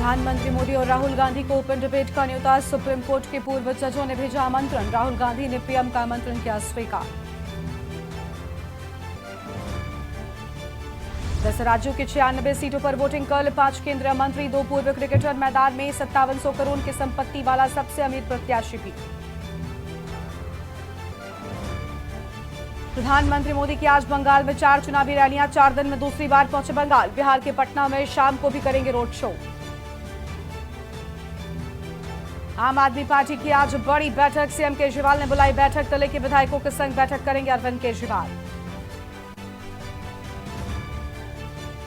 प्रधानमंत्री मोदी और राहुल गांधी को ओपन डिबेट का न्योता। सुप्रीम कोर्ट के पूर्व जजों ने भेजा आमंत्रण। राहुल गांधी ने पीएम का आमंत्रण किया स्वीकार। 10 राज्यों की 96 सीटों पर वोटिंग कल। 5 केंद्रीय मंत्री, 2 पूर्व क्रिकेटर मैदान में। 5700 करोड़ की संपत्ति वाला सबसे अमीर प्रत्याशी भी। प्रधानमंत्री मोदी की आज बंगाल में 4 चुनावी रैलियां। 4 दिन में दूसरी बार पहुंचे बंगाल। बिहार के पटना में शाम को भी करेंगे रोड शो। आम आदमी पार्टी की आज बड़ी बैठक। सीएम केजरीवाल ने बुलाई बैठक। जिले के विधायकों के संग बैठक करेंगे अरविंद केजरीवाल।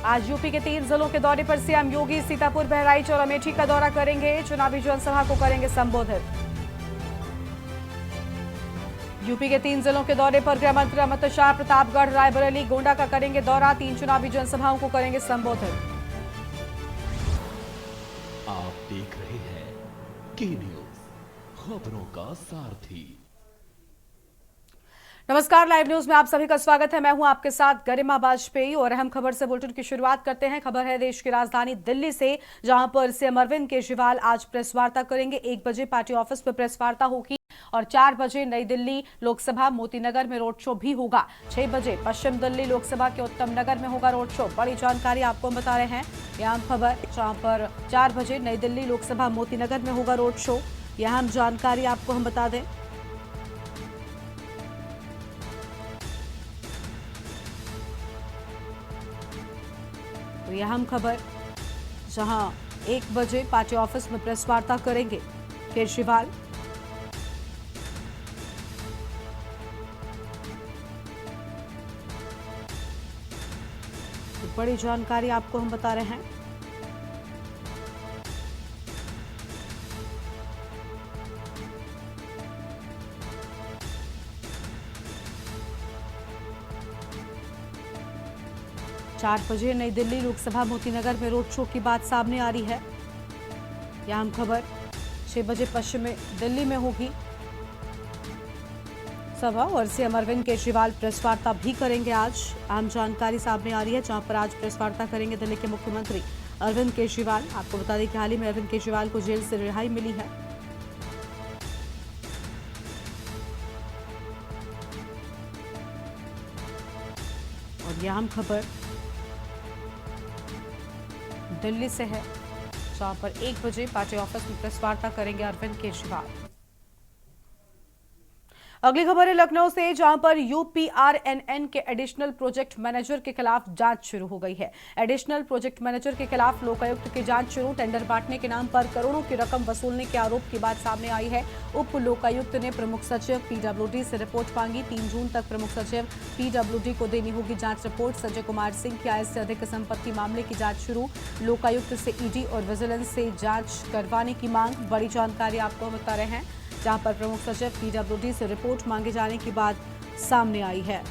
आज यूपी के 3 जिलों के दौरे पर सीएम योगी सीतापुर, बहराइच और अमेठी का दौरा करेंगे। चुनावी जनसभा को करेंगे संबोधित। यूपी के 3 जिलों के दौरे पर गृह मंत्री अमित शाह प्रतापगढ़, रायबरेली, गोंडा का करेंगे दौरा। 3 चुनावी जनसभाओं को करेंगे संबोधित। आप देख रहे हैं के न्यूज, खबरों का सारथी। नमस्कार, लाइव न्यूज में आप सभी का स्वागत है। मैं हूं आपके साथ गरिमा वाजपेयी और अहम खबर से बुलेटिन की शुरुआत करते हैं। खबर है देश की राजधानी दिल्ली से, जहां पर सीएम अरविंद केजरीवाल आज प्रेस वार्ता करेंगे। 1 बजे पार्टी ऑफिस में प्रेस वार्ता होगी और 4 बजे नई दिल्ली लोकसभा मोतीनगर में रोड शो भी होगा। 6 बजे पश्चिम दिल्ली लोकसभा के उत्तम नगर में होगा रोड शो। बड़ी जानकारी आपको हम बता रहे हैं, यह अहम खबर, जहां पर 4 बजे नई दिल्ली लोकसभा मोतीनगर में होगा रोड शो। यह अहम जानकारी आपको हम बता दें। तो यह अहम खबर, जहां 1 बजे पार्टी ऑफिस में प्रेस वार्ता करेंगे केजरीवाल। तो बड़ी जानकारी आपको हम बता रहे हैं। चार बजे नई दिल्ली लोकसभा मोतीनगर में रोड शो की बात सामने आ रही है। यह अहम खबर। 6 बजे पश्चिम दिल्ली में होगी सभा और सीएम अरविंद केजरीवाल प्रेस वार्ता भी करेंगे। आज अहम जानकारी सामने आ रही है, जहां पर आज प्रेस वार्ता करेंगे दिल्ली के मुख्यमंत्री अरविंद केजरीवाल। आपको बता दें कि हाल ही में अरविंद केजरीवाल को जेल से रिहाई मिली है। और यह अहम खबर दिल्ली से है, जहां पर 1 बजे पार्टी ऑफिस में प्रेस वार्ता करेंगे अरविंद केजरीवाल। अगली खबर है लखनऊ से, जहां पर यूपीआरएनएन के एडिशनल प्रोजेक्ट मैनेजर के खिलाफ जांच शुरू हो गई है। एडिशनल प्रोजेक्ट मैनेजर के खिलाफ लोकायुक्त की जांच शुरू। टेंडर बांटने के नाम पर करोड़ों की रकम वसूलने के आरोप की बात सामने आई है। उप लोकायुक्त ने प्रमुख सचिव पीडब्ल्यूडी से रिपोर्ट मांगी। 3 जून तक प्रमुख सचिव पीडब्ल्यूडी को देनी होगी जांच रिपोर्ट। संजय कुमार सिंह की आय से अधिक संपत्ति मामले की जांच शुरू। लोकायुक्त से ईडी और विजिलेंस से जांच करवाने की मांग। बड़ी जानकारी आपको बता रहे हैं, जहां पर प्रमुख सचिव पीडब्ल्यूडी से रिपोर्ट मांगे जाने की बात सामने आई है।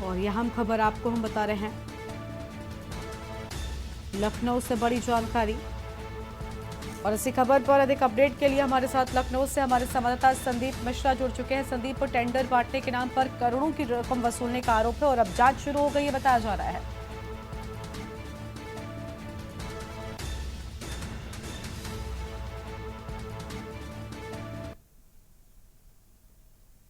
और यह हम खबर आपको हम बता रहे हैं लखनऊ से, बड़ी जानकारी। और इसी खबर पर अधिक अपडेट के लिए हमारे साथ लखनऊ से हमारे संवाददाता संदीप मिश्रा जुड़ चुके हैं। संदीप, टेंडर बांटने के नाम पर करोड़ों की रकम वसूलने का आरोप है और अब जांच शुरू हो गई है, बताया जा रहा है।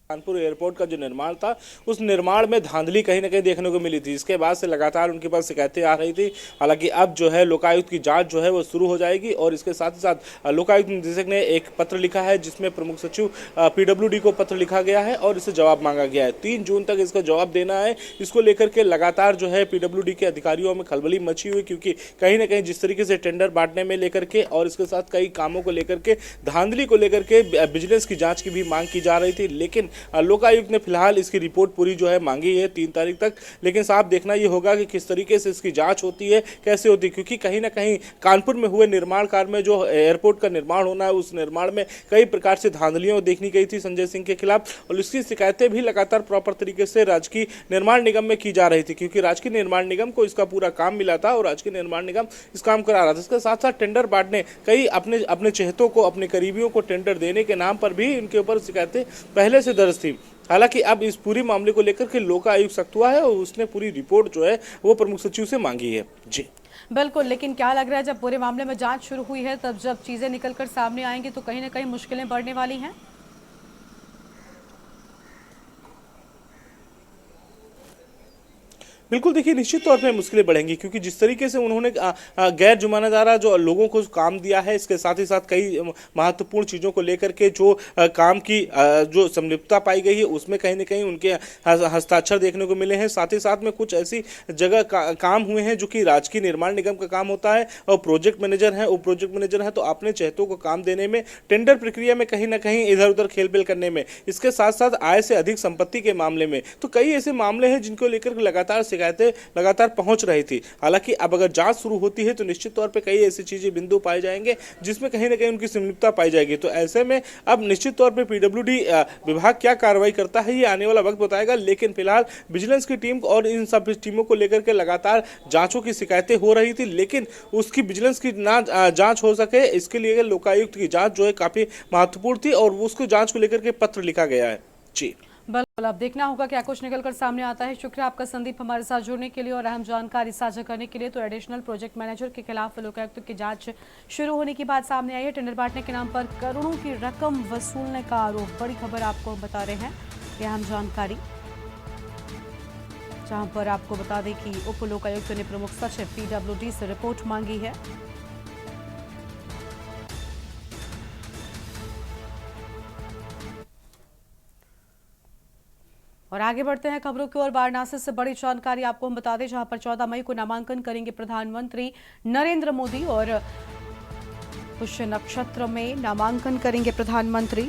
कानपुर एयरपोर्ट का जो निर्माण था, उस निर्माण में धांधली कहीं ना कहीं देखने को मिली थी। इसके बाद से लगातार उनके पास शिकायतें आ रही थी। हालांकि अब जो है लोकायुक्त की जांच जो है वो शुरू हो जाएगी और इसके साथ ही साथ लोकायुक्त निदेशक ने एक पत्र लिखा है, जिसमें प्रमुख सचिव पीडब्ल्यूडी को पत्र लिखा गया है और इससे जवाब मांगा गया है। 3 जून तक इसका जवाब देना है। इसको लेकर के लगातार जो है पीडब्ल्यूडी के अधिकारियों में खलबली मची हुई, क्योंकि कहीं ना कहीं जिस तरीके से टेंडर बांटने में लेकर के और इसके साथ कई कामों को लेकर के, धांधली को लेकर के विजिलेंस की जाँच की भी मांग की जा रही थी। लेकिन लोकायुक्त ने फिलहाल इसकी रिपोर्ट पूरी जो है मांगी है 3 तारीख तक, लेकिन साफ देखना ये होगा कि किस तरीके से इसकी जांच होती है, कैसे होती है, क्योंकि कहीं ना कहीं कानपुर में हुए निर्माण कार्य में जो एयरपोर्ट का निर्माण होना है उस निर्माण में कई प्रकार से धांधलियां देखनी गई थी संजय सिंह के खिलाफ, और इसकी शिकायतें भी लगातार प्रॉपर तरीके से राजकीय निर्माण निगम में की जा रही थी, क्योंकि राजकीय निर्माण निगम को इसका पूरा काम मिला था और राजकीय निर्माण निगम इस काम करा रहा था। इसके साथ साथ टेंडर बांटने कई अपने अपने चहेतों को, अपने करीबियों को टेंडर देने के नाम पर भी इनके ऊपर शिकायतें पहले से दर्ज थी। हालांकि अब इस पूरी मामले को लेकर के लोकायुक्त सख्त हुआ है और उसने पूरी रिपोर्ट जो है वो प्रमुख सचिव से मांगी है। जी बिल्कुल, लेकिन क्या लग रहा है जब पूरे मामले में जांच शुरू हुई है तब जब चीजें निकलकर सामने आएंगी तो कहीं ना कहीं मुश्किलें बढ़ने वाली हैं? बिल्कुल, देखिए निश्चित तौर पे मुश्किलें बढ़ेंगी, क्योंकि जिस तरीके से उन्होंने गैर जुर्मानेदारा जो लोगों को काम दिया है, इसके साथ ही साथ कई महत्वपूर्ण चीज़ों को लेकर के जो काम की जो संलिप्तता पाई गई है उसमें कहीं ना कहीं उनके हस्ताक्षर देखने को मिले हैं। साथ ही साथ में कुछ ऐसी जगह काम हुए हैं जो कि राजकीय निर्माण निगम का काम होता है और प्रोजेक्ट मैनेजर हैं, उप प्रोजेक्ट मैनेजर हैं, तो अपने चहेतों को काम देने में, टेंडर प्रक्रिया में कहीं ना कहीं इधर उधर खेलबेल करने में, इसके साथ साथ आय से अधिक संपत्ति के मामले में, तो कई ऐसे मामले हैं जिनको लेकर लगातार शिकायतें लगातार पहुंच रही थी। हालांकि अब अगर जांच शुरू होती है तो निश्चित तौर पे कई ऐसी चीजें, बिंदु पाए जाएंगे जिसमें कहीं ना कहीं उनकी संलिप्तता पाई जाएगी। तो ऐसे में अब निश्चित तौर पे पीडब्ल्यूडी विभाग क्या कार्रवाई करता है ये आने वाला वक्त बताएगा, लेकिन फिलहाल विजिलेंस की टीम और इन सब टीमों को लेकर के लगातार जांचों की शिकायतें हो रही थी, लेकिन उसकी विजिलेंस की ना जांच हो सके इसके लिए लोकायुक्त की जांच जो है काफी महत्वपूर्ण थी और उसको जांच को लेकर के पत्र लिखा गया है। जी बिल्कुल, अब देखना होगा क्या कुछ निकलकर सामने आता है। शुक्रिया आपका संदीप हमारे साथ जुड़ने के लिए और अहम जानकारी साझा करने के लिए। तो एडिशनल प्रोजेक्ट मैनेजर के खिलाफ लोकायुक्त की जांच शुरू होने की बात सामने आई है। टेंडर बांटने के नाम पर करोड़ों की रकम वसूलने का आरोप, बड़ी खबर आपको बता रहे हैं, यह अहम जानकारी, जहां पर आपको बता दें कि उप लोकायुक्त ने प्रमुख सचिव पीडब्ल्यूडी से रिपोर्ट मांगी है। और आगे बढ़ते हैं खबरों की ओर। वाराणसी से बड़ी जानकारी आपको हम बता दें, जहां पर 14 मई को नामांकन करेंगे प्रधानमंत्री नरेंद्र मोदी और पुष्य नक्षत्र में नामांकन करेंगे प्रधानमंत्री।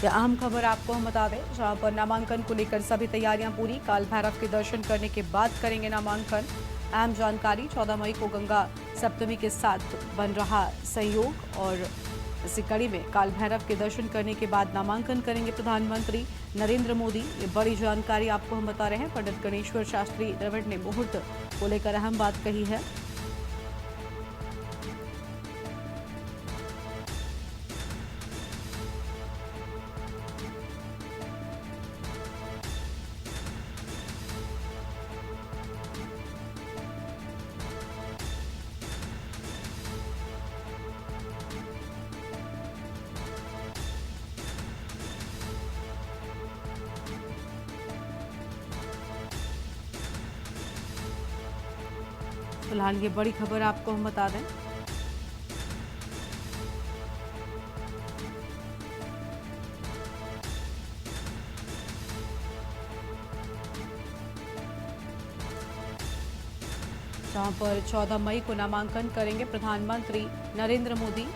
यह अहम खबर आपको हम बता दें, जहां पर नामांकन को लेकर सभी तैयारियां पूरी। काल भैरव के दर्शन करने के बाद करेंगे नामांकन। अहम जानकारी, 14 मई को गंगा सप्तमी के साथ बन रहा संयोग और इसी कड़ी में काल भैरव के दर्शन करने के बाद नामांकन करेंगे प्रधानमंत्री नरेंद्र मोदी। ये बड़ी जानकारी आपको हम बता रहे हैं। पंडित गणेश्वर शास्त्री द्रविड़ ने मुहूर्त को लेकर अहम बात कही है। फिलहाल ये बड़ी खबर आपको हम बता दें। जहां पर 14 मई को नामांकन करेंगे प्रधानमंत्री नरेंद्र मोदी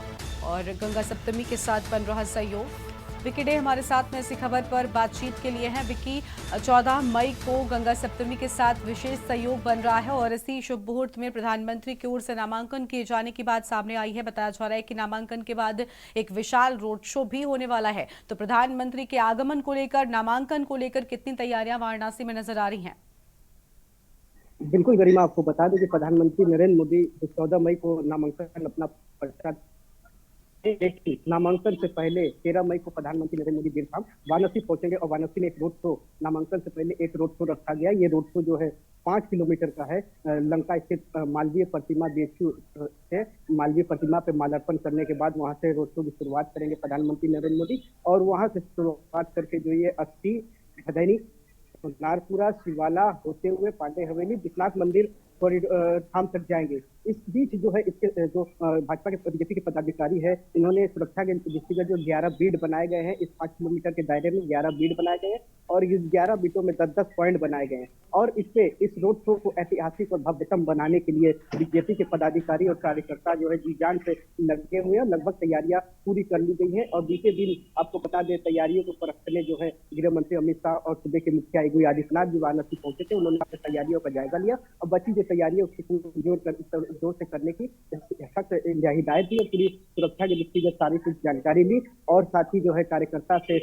और गंगा सप्तमी के साथ बन रहा सहयोग। विकी डे हमारे साथ में इसी खबर पर बातचीत के लिए हैं। विकी, 14 मई को गंगा सप्तमी के साथ विशेष सहयोग बन रहा है और इसी शुभ मुहूर्त में प्रधानमंत्री की ओर से नामांकन किए जाने की बात सामने आई है। बताया जा रहा है कि नामांकन के बाद एक विशाल रोड शो भी होने वाला है। तो प्रधानमंत्री के आगमन को लेकर, नामांकन को लेकर कितनी तैयारियां वाराणसी में नजर आ रही हैं? बिल्कुल गरिमा, आपको बता दें कि प्रधानमंत्री नरेंद्र मोदी 14 मई को नामांकन अपना पर्चा, नामांकन से पहले 13 मई को प्रधानमंत्री नरेंद्र मोदी देर शाम वाराणसी पहुंचेंगे और वाराणसी में एक रोड शो, नामांकन से पहले एक रोड शो रखा गया। ये रोड शो जो है 5 किलोमीटर का है। लंका स्थित मालवीय प्रतिमा बीएचयू से मालवीय प्रतिमा पे माल्यार्पण करने के बाद वहां से रोड शो की शुरुआत करेंगे प्रधानमंत्री नरेंद्र मोदी और वहां से शुरुआत करके जो ये 80 भदैनी, नारपुरा, शिवाला होते हुए पांडे हवेली, विश्वनाथ मंदिर धाम तक जाएंगे। इस बीच जो है इसके जो भाजपा के बीजेपी के पदाधिकारी है, इन्होंने सुरक्षा के दृष्टिगत जो 11 बीट बनाए गए हैं, इस 5 किलोमीटर के दायरे में 11 बीट बनाए गए हैं और इस 11 बीटों में 10-10 पॉइंट बनाए गए हैं और इस रोड शो को ऐतिहासिक और भव्यतम बनाने के लिए बीजेपी के पदाधिकारी और कार्यकर्ता जो है जी जान से लगे हुए हैं। लगभग तैयारियां पूरी कर ली गई है और बीते दिन आपको बता दें, तैयारियों को परखने जो है गृह मंत्री अमित शाह और सूबे के मुखिया योगी आदित्यनाथ जी वाराणसी पहुंचे थे। उन्होंने अपनी तैयारियों का जायजा लिया और बची जो तैयारियां उसकी जोर से करने की सख्त हिदायत दी और पूरी सुरक्षा के दृष्टिगत सारी कुछ जानकारी ली और साथ ही जो है कार्यकर्ता से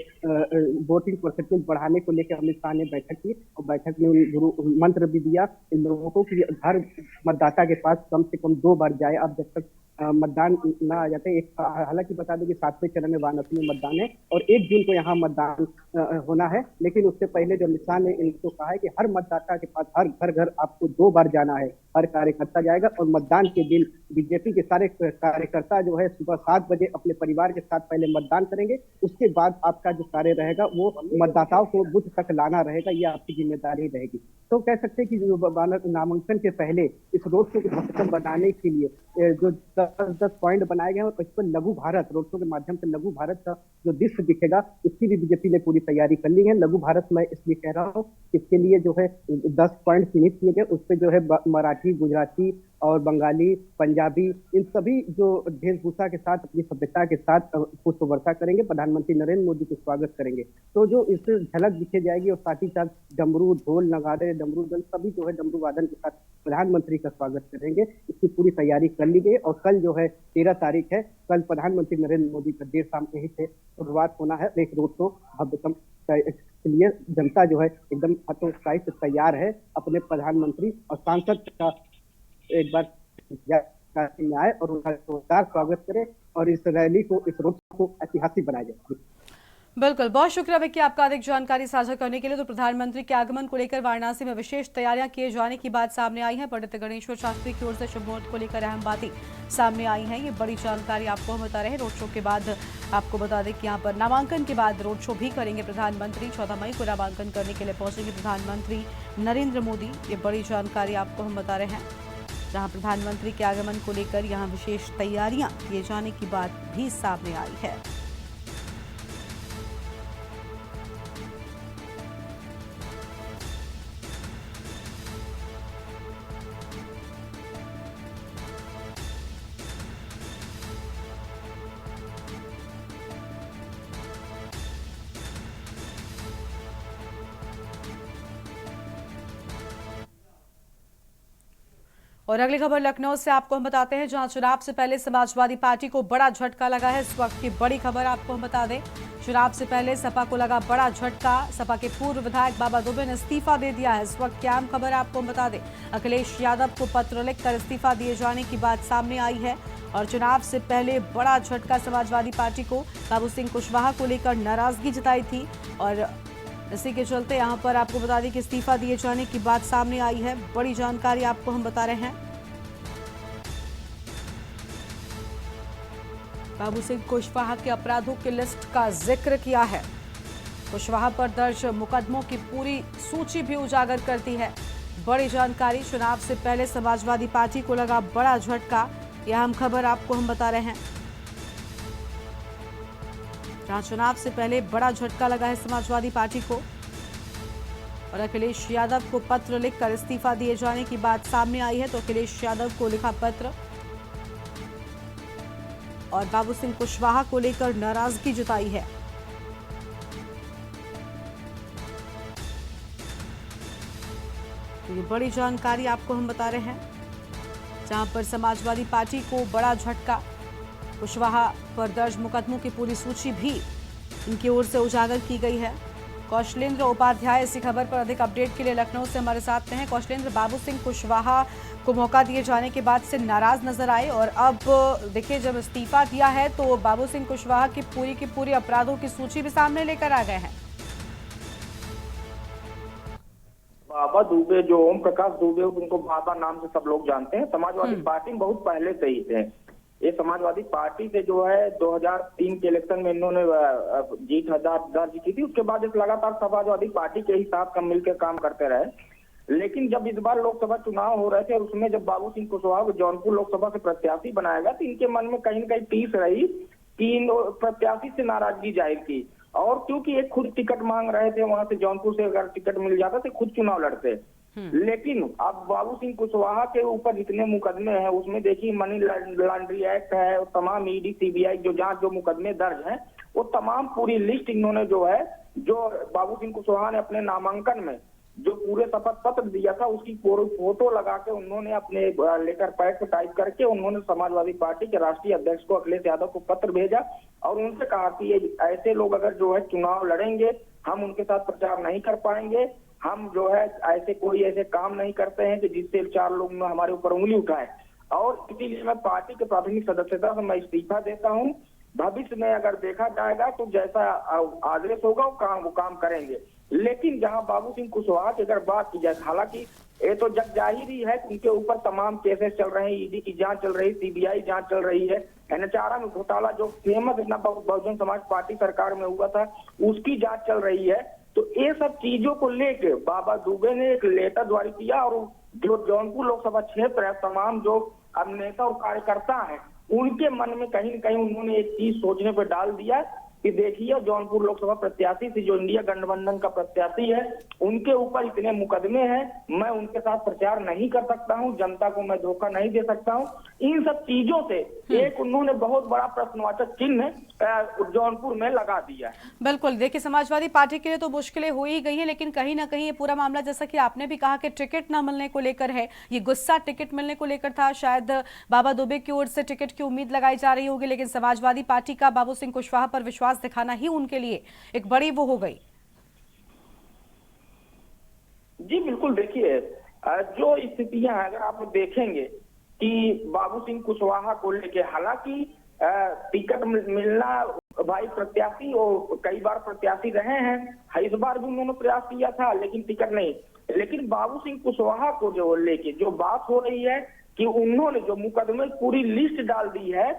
वोटिंग परसेंटेज बढ़ाने को लेकर अमित शाह ने बैठक की और बैठक में गुरु मंत्र भी दिया इन लोगों को कि हर मतदाता के पास कम से कम 2 बार जाए। अब जब तक मतदान न आ जाते, हालांकि बता दें कि 7वें चरण में वाराणसी में मतदान है और 1 जून को यहाँ मतदान होना है, लेकिन उससे पहले जो अमित शाह ने इनको कहा है कि हर मतदाता के पास हर घर आपको 2 बार जाना है, हर कार्यकर्ता जाएगा और मतदान के दिन बीजेपी के सारे कार्यकर्ता जो है सुबह 7 बजे अपने परिवार के साथ पहले मतदान करेंगे, उसके बाद आपका जो कार्य रहेगा वो मतदाताओं को बूथ तक लाना रहेगा, ये आपकी जिम्मेदारी रहेगी। तो कह सकते हैं कि जो नामांकन के पहले इस रोड शो को सफल बनाने के लिए जो 10-10 पॉइंट बनाए गए हैं और इस पर लघु भारत रोड शो के माध्यम से लघु भारत का जो दृश्य दिखेगा, इसकी भी बीजेपी ने पूरी तैयारी कर ली है। लघु भारत मैं इसलिए कह रहा हूँ, इसके लिए जो है 10 पॉइंट चिन्हित किए गए, उस पर जो है मराठी, गुजराती और बंगाली, पंजाबी, इन सभी जो वेशभूषा के साथ अपनी सभ्यता के साथ पुष्प वर्षा करेंगे, प्रधानमंत्री नरेंद्र मोदी का स्वागत करेंगे। तो जो इससे झलक दिखे जाएगी और साथ ही साथ डमरू, ढोल, नगाड़े, डमरू दल सभी जो है डमरू वादन के साथ प्रधानमंत्री का स्वागत करेंगे। इसकी पूरी तैयारी कर ली गई और कल जो है 13 तारीख है, कल प्रधानमंत्री नरेंद्र मोदी का देर शाम यहीं से शुरुआत होना है। एक रोड शो भव्यतम के लिए जनता जो है एकदम हतोत्साही से तैयार है अपने प्रधानमंत्री और सांसद का एक बार में आए और उनका जोरदार स्वागत करें और इस रैली को, इस रोड शो को ऐतिहासिक बनाया जाए। बिल्कुल, बहुत शुक्रिया विक्की आपका अधिक जानकारी साझा करने के लिए। तो प्रधानमंत्री के आगमन को लेकर वाराणसी में विशेष तैयारियां किए जाने की बात सामने आई है। पंडित गणेश्वर शास्त्री की ओर से शुभ मुहूर्त को लेकर अहम बातें सामने आई हैं। ये बड़ी जानकारी आपको हम बता रहे हैं। रोड शो के बाद आपको बता दें कि यहाँ पर नामांकन के बाद रोड शो भी करेंगे प्रधानमंत्री। 14 मई को नामांकन करने के लिए पहुंचेंगे प्रधानमंत्री नरेंद्र मोदी। ये बड़ी जानकारी आपको हम बता रहे हैं, जहां प्रधानमंत्री के आगमन को लेकर यहां विशेष तैयारियां किए जाने की बात भी सामने आई है। और अगली खबर लखनऊ से आपको हम बताते हैं, जहां चुनाव से पहले समाजवादी पार्टी को बड़ा झटका लगा है। इस वक्त की बड़ी खबर आपको हम बता दें, चुनाव से पहले सपा को लगा बड़ा झटका। सपा के पूर्व विधायक बाबा दुबे ने इस्तीफा दे दिया है। इस वक्त की अहम खबर आपको हम बता दें, अखिलेश यादव को पत्र लिखकर इस्तीफा दिए जाने की बात सामने आई है और चुनाव से पहले बड़ा झटका समाजवादी पार्टी को। बाबू सिंह कुशवाहा को लेकर नाराजगी जताई थी और इसी के चलते यहां पर आपको बता दें कि इस्तीफा दिए जाने की बात सामने आई है। बड़ी जानकारी आपको हम बता रहे हैं। बाबू सिंह कुशवाहा के अपराधों की लिस्ट का जिक्र किया है। कुशवाहा पर दर्ज मुकदमों की पूरी सूची भी उजागर करती है। बड़ी जानकारी, चुनाव से पहले समाजवादी पार्टी को लगा बड़ा झटका। यह अहम खबर आपको हम बता रहे हैं, जहां चुनाव से पहले बड़ा झटका लगा है समाजवादी पार्टी को और अखिलेश यादव को पत्र लिखकर इस्तीफा दिए जाने की बात सामने आई है। तो अखिलेश यादव को लिखा पत्र और बाबू सिंह कुशवाहा को लेकर नाराजगी जताई है। तो ये बड़ी जानकारी आपको हम बता रहे हैं, जहां पर समाजवादी पार्टी को बड़ा झटका। कुशवाहा पर दर्ज मुकदमों की पूरी सूची भी इनकी ओर से उजागर की गई है। कौशलेंद्र उपाध्याय इसी खबर पर अधिक अपडेट के लिए लखनऊ से हमारे साथ हैं। कौशलेंद्र, बाबू सिंह कुशवाहा को मौका दिए जाने के बाद से नाराज नजर आए और अब देखिए जब इस्तीफा दिया है तो बाबू सिंह कुशवाहा की पूरी अपराधों की सूची भी सामने लेकर आ गए हैं। बाबा दुबे, जो ओम प्रकाश दुबे, उनको बाबा नाम से सब लोग जानते हैं, समाजवादी पार्टी बहुत पहले से ही थे। ये समाजवादी पार्टी से जो है 2003 के इलेक्शन में इन्होंने जीत दर्ज की थी। उसके बाद एक लगातार समाजवादी पार्टी के ही साथ मिलकर काम करते रहे लेकिन जब इस बार लोकसभा चुनाव हो रहे थे और उसमें जब बाबू सिंह कुशवाहा को जौनपुर लोकसभा से प्रत्याशी बनाया गया तो इनके मन में कहीं न कहीं टीस रही कि इन प्रत्याशी से नाराजगी जाहिर की, और क्योंकि एक खुद टिकट मांग रहे थे वहां से, जौनपुर से अगर टिकट मिल जाता तो खुद चुनाव लड़ते। लेकिन अब बाबू सिंह कुशवाहा के ऊपर जितने मुकदमे हैं उसमें देखिए मनी लॉन्ड्री एक्ट है और तमाम ईडी सीबीआई जो मुकदमे दर्ज हैं वो तमाम पूरी लिस्ट इन्होंने जो है, जो बाबू सिंह कुशवाहा ने अपने नामांकन में जो पूरे शपथ पत्र दिया था उसकी फोटो लगा के उन्होंने अपने लेटर पैड पर टाइप करके उन्होंने समाजवादी पार्टी के राष्ट्रीय अध्यक्ष को अखिलेश यादव को पत्र भेजा और उनसे कहा कि ये ऐसे लोग अगर जो है चुनाव लड़ेंगे हम उनके साथ प्रचार नहीं कर पाएंगे, हम जो है ऐसे काम नहीं करते हैं कि जिससे 4 लोग हमारे ऊपर उंगली उठाए, और इसीलिए मैं पार्टी के प्राथमिक सदस्यता से मैं इस्तीफा देता हूं। भविष्य में अगर देखा जाएगा तो जैसा आदेश होगा वो काम करेंगे। लेकिन जहां बाबू सिंह कुशवाहा की अगर बात की जाए, हालांकि ये तो जग जाहिर ही है कि उनके ऊपर तमाम केसेस चल रहे हैं, ईडी की जांच चल रही, सीबीआई जांच चल रही है, NHRM घोटाला जो फेमस इतना बहुजन समाज पार्टी सरकार में हुआ था उसकी जांच चल रही है। तो ये सब चीजों को लेके बाबा दुबे ने एक लेटर जारी किया और जो जौनपुर लोकसभा क्षेत्र है तमाम जो अब नेता और कार्यकर्ता हैं उनके मन में कहीं न कहीं उन्होंने एक चीज सोचने पर डाल दिया कि देखिए जौनपुर लोकसभा प्रत्याशी से जो इंडिया गठबंधन का प्रत्याशी है उनके ऊपर इतने मुकदमे हैं, मैं उनके साथ प्रचार नहीं कर सकता हूं, जनता को मैं धोखा नहीं दे सकता हूं। इन सब चीजों से एक उन्होंने बहुत बड़ा प्रश्नवाचक चिन्ह जौनपुर में लगा दिया है। बिल्कुल, देखिए समाजवादी पार्टी के लिए तो मुश्किलें हो ही गई हैं, लेकिन कहीं ना कहीं ये पूरा मामला जैसा कि आपने भी कहा कि टिकट ना मिलने को लेकर है, ये गुस्सा टिकट मिलने को लेकर था। शायद बाबा दुबे की ओर से टिकट की उम्मीद लगाई जा रही होगी, लेकिन समाजवादी पार्टी का बाबू सिंह कुशवाहा पर विश्वास दिखाना ही उनके लिए एक बड़ी वो हो गई। जी बिल्कुल, देखिए जो स्थितियां अगर आप देखेंगे कि बाबू सिंह कुशवाहा को लेके, हालांकि टिकट मिलना भाई प्रत्याशी और कई बार प्रत्याशी रहे हैं, इस बार भी उन्होंने प्रयास किया था लेकिन टिकट नहीं। लेकिन बाबू सिंह कुशवाहा को जो लेके जो बात हो रही है कि उन्होंने जो मुकदमे पूरी लिस्ट डाल दी है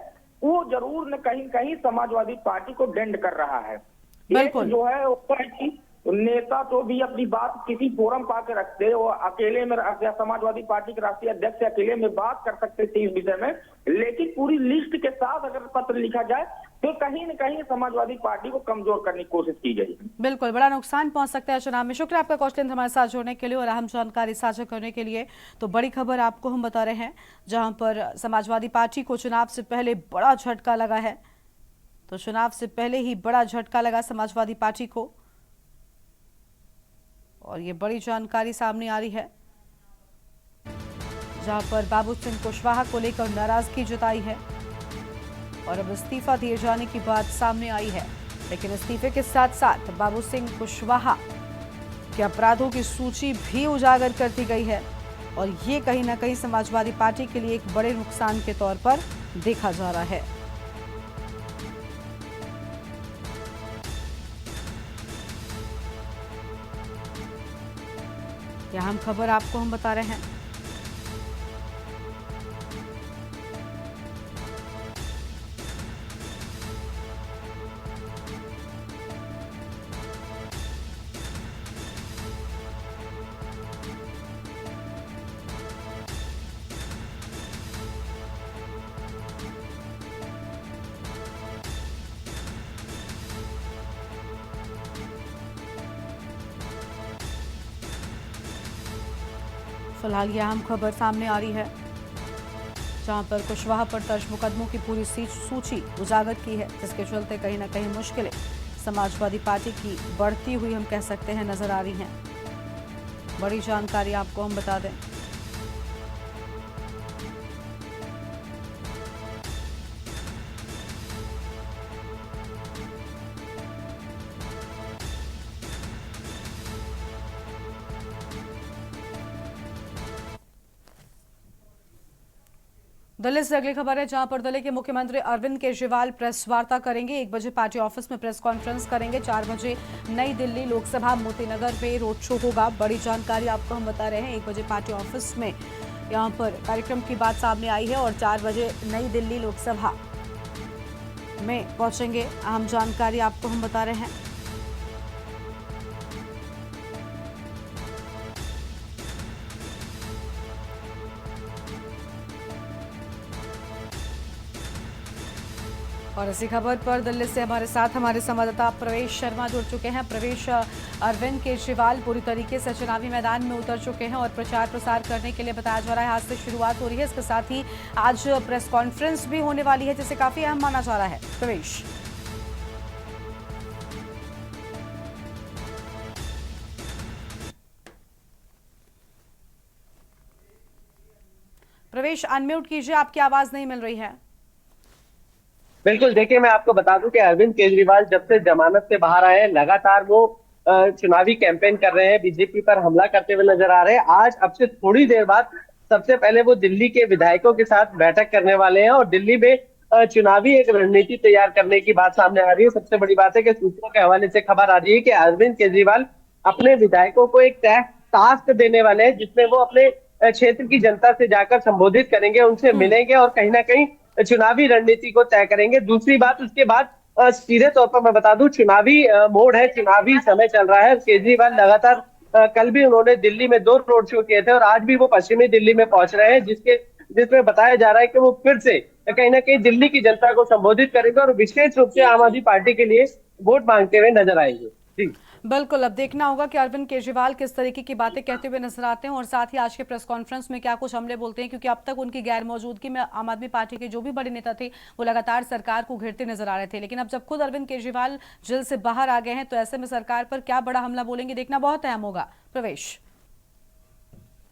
वो जरूर न कहीं कहीं समाजवादी पार्टी को डेंड कर रहा है। बिल्कुल जो है ऊपर की नेता तो भी अपनी बात किसी फोरम पा के रखते, वो अकेले में समाजवादी पार्टी के राष्ट्रीय अध्यक्ष से अकेले में बात कर सकते थे इस विषय में, लेकिन पूरी लिस्ट के साथ अगर पत्र लिखा जाए तो कहीं न कहीं समाजवादी पार्टी को कमजोर करने की कोशिश की गई। बिल्कुल, बड़ा नुकसान पहुंच सकता है चुनाव में। शुक्रिया आपका कौशलेंद्र हमारे साथ जुड़ने के लिए और अहम जानकारी साझा करने के लिए। तो बड़ी खबर आपको हम बता रहे हैं जहां पर समाजवादी पार्टी को चुनाव से पहले बड़ा झटका लगा है। तो चुनाव से पहले ही बड़ा झटका लगा समाजवादी पार्टी को और ये बड़ी जानकारी सामने आ रही है जहां पर बाबू सिंह कुशवाहा को लेकर नाराजगी जताई है और अब इस्तीफा दिए जाने की बात सामने आई है। लेकिन इस्तीफे के साथ साथ बाबू सिंह कुशवाहा के अपराधों की सूची भी उजागर कर दी गई है और ये कहीं ना कहीं समाजवादी पार्टी के लिए एक बड़े नुकसान के तौर पर देखा जा रहा है। यह अहम खबर आपको हम बता रहे हैं। फिलहाल यह अहम खबर सामने आ रही है जहां पर कुशवाहा पर दर्ज मुकदमों की पूरी सूची उजागर की है, जिसके चलते कहीं ना कहीं मुश्किलें समाजवादी पार्टी की बढ़ती हुई हम कह सकते हैं नजर आ रही हैं। बड़ी जानकारी आपको हम बता दें। दिल्ली से अगली खबर है जहां पर दिल्ली के मुख्यमंत्री अरविंद केजरीवाल प्रेस वार्ता करेंगे। 1 बजे पार्टी ऑफिस में प्रेस कॉन्फ्रेंस करेंगे। 4 बजे नई दिल्ली लोकसभा मोतीनगर पे रोड शो होगा। बड़ी जानकारी आपको हम बता रहे हैं। 1 बजे पार्टी ऑफिस में यहां पर कार्यक्रम की बात सामने आई है और 4 बजे नई दिल्ली लोकसभा में पहुंचेंगे। अहम जानकारी आपको हम बता रहे हैं। और इसी खबर पर दिल्ली से हमारे साथ हमारे संवाददाता प्रवेश शर्मा जुड़ चुके हैं। प्रवेश, अरविंद केजरीवाल पूरी तरीके से चुनावी मैदान में उतर चुके हैं और प्रचार प्रसार करने के लिए बताया जा रहा है आज से शुरुआत हो रही है। इसके साथ ही आज प्रेस कॉन्फ्रेंस भी होने वाली है जिसे काफी अहम माना जा रहा है। प्रवेश अनम्यूट कीजिए, आपकी आवाज नहीं मिल रही है। बिल्कुल, देखिए मैं आपको बता दूं कि अरविंद केजरीवाल जब से जमानत से बाहर आए हैं लगातार वो चुनावी कैंपेन कर रहे हैं, बीजेपी पर हमला करते हुए नजर आ रहे हैं। आज अब से थोड़ी देर बाद सबसे पहले वो दिल्ली के विधायकों के साथ बैठक करने वाले हैं और दिल्ली में चुनावी एक रणनीति तैयार करने की बात सामने आ रही है। सबसे बड़ी बात है कि सूत्रों के हवाले से खबर आ रही है कि अरविंद केजरीवाल अपने विधायकों को एक टास्क देने वाले हैं जिसमें वो अपने क्षेत्र की जनता से जाकर संबोधित करेंगे, उनसे मिलेंगे और कहीं ना कहीं चुनावी रणनीति को तय करेंगे। दूसरी बात, उसके बाद सीधे तौर पर मैं बता दूं चुनावी मोड है, चुनावी समय चल रहा है। केजरीवाल लगातार कल भी उन्होंने दिल्ली में 2 रोड शो किए थे और आज भी वो पश्चिमी दिल्ली में पहुंच रहे हैं जिसमें बताया जा रहा है कि वो फिर से कहीं ना कहीं दिल्ली की जनता को संबोधित करेंगे और विशेष रूप से आम आदमी पार्टी के लिए वोट मांगते हुए नजर आएंगे। जी बिल्कुल, अब देखना होगा कि अरविंद केजरीवाल किस तरीके की बातें कहते हुए नजर आते हैं और साथ ही आज के प्रेस कॉन्फ्रेंस में क्या कुछ हमले बोलते हैं, क्योंकि अब तक उनकी गैर मौजूदगी में आम आदमी पार्टी के जो भी बड़े नेता थे वो लगातार सरकार को घेरते नजर आ रहे थे। लेकिन अब जब खुद अरविंद केजरीवाल जेल से बाहर आ गए हैं तो ऐसे में सरकार पर क्या बड़ा हमला बोलेंगे, देखना बहुत अहम होगा। प्रवेश,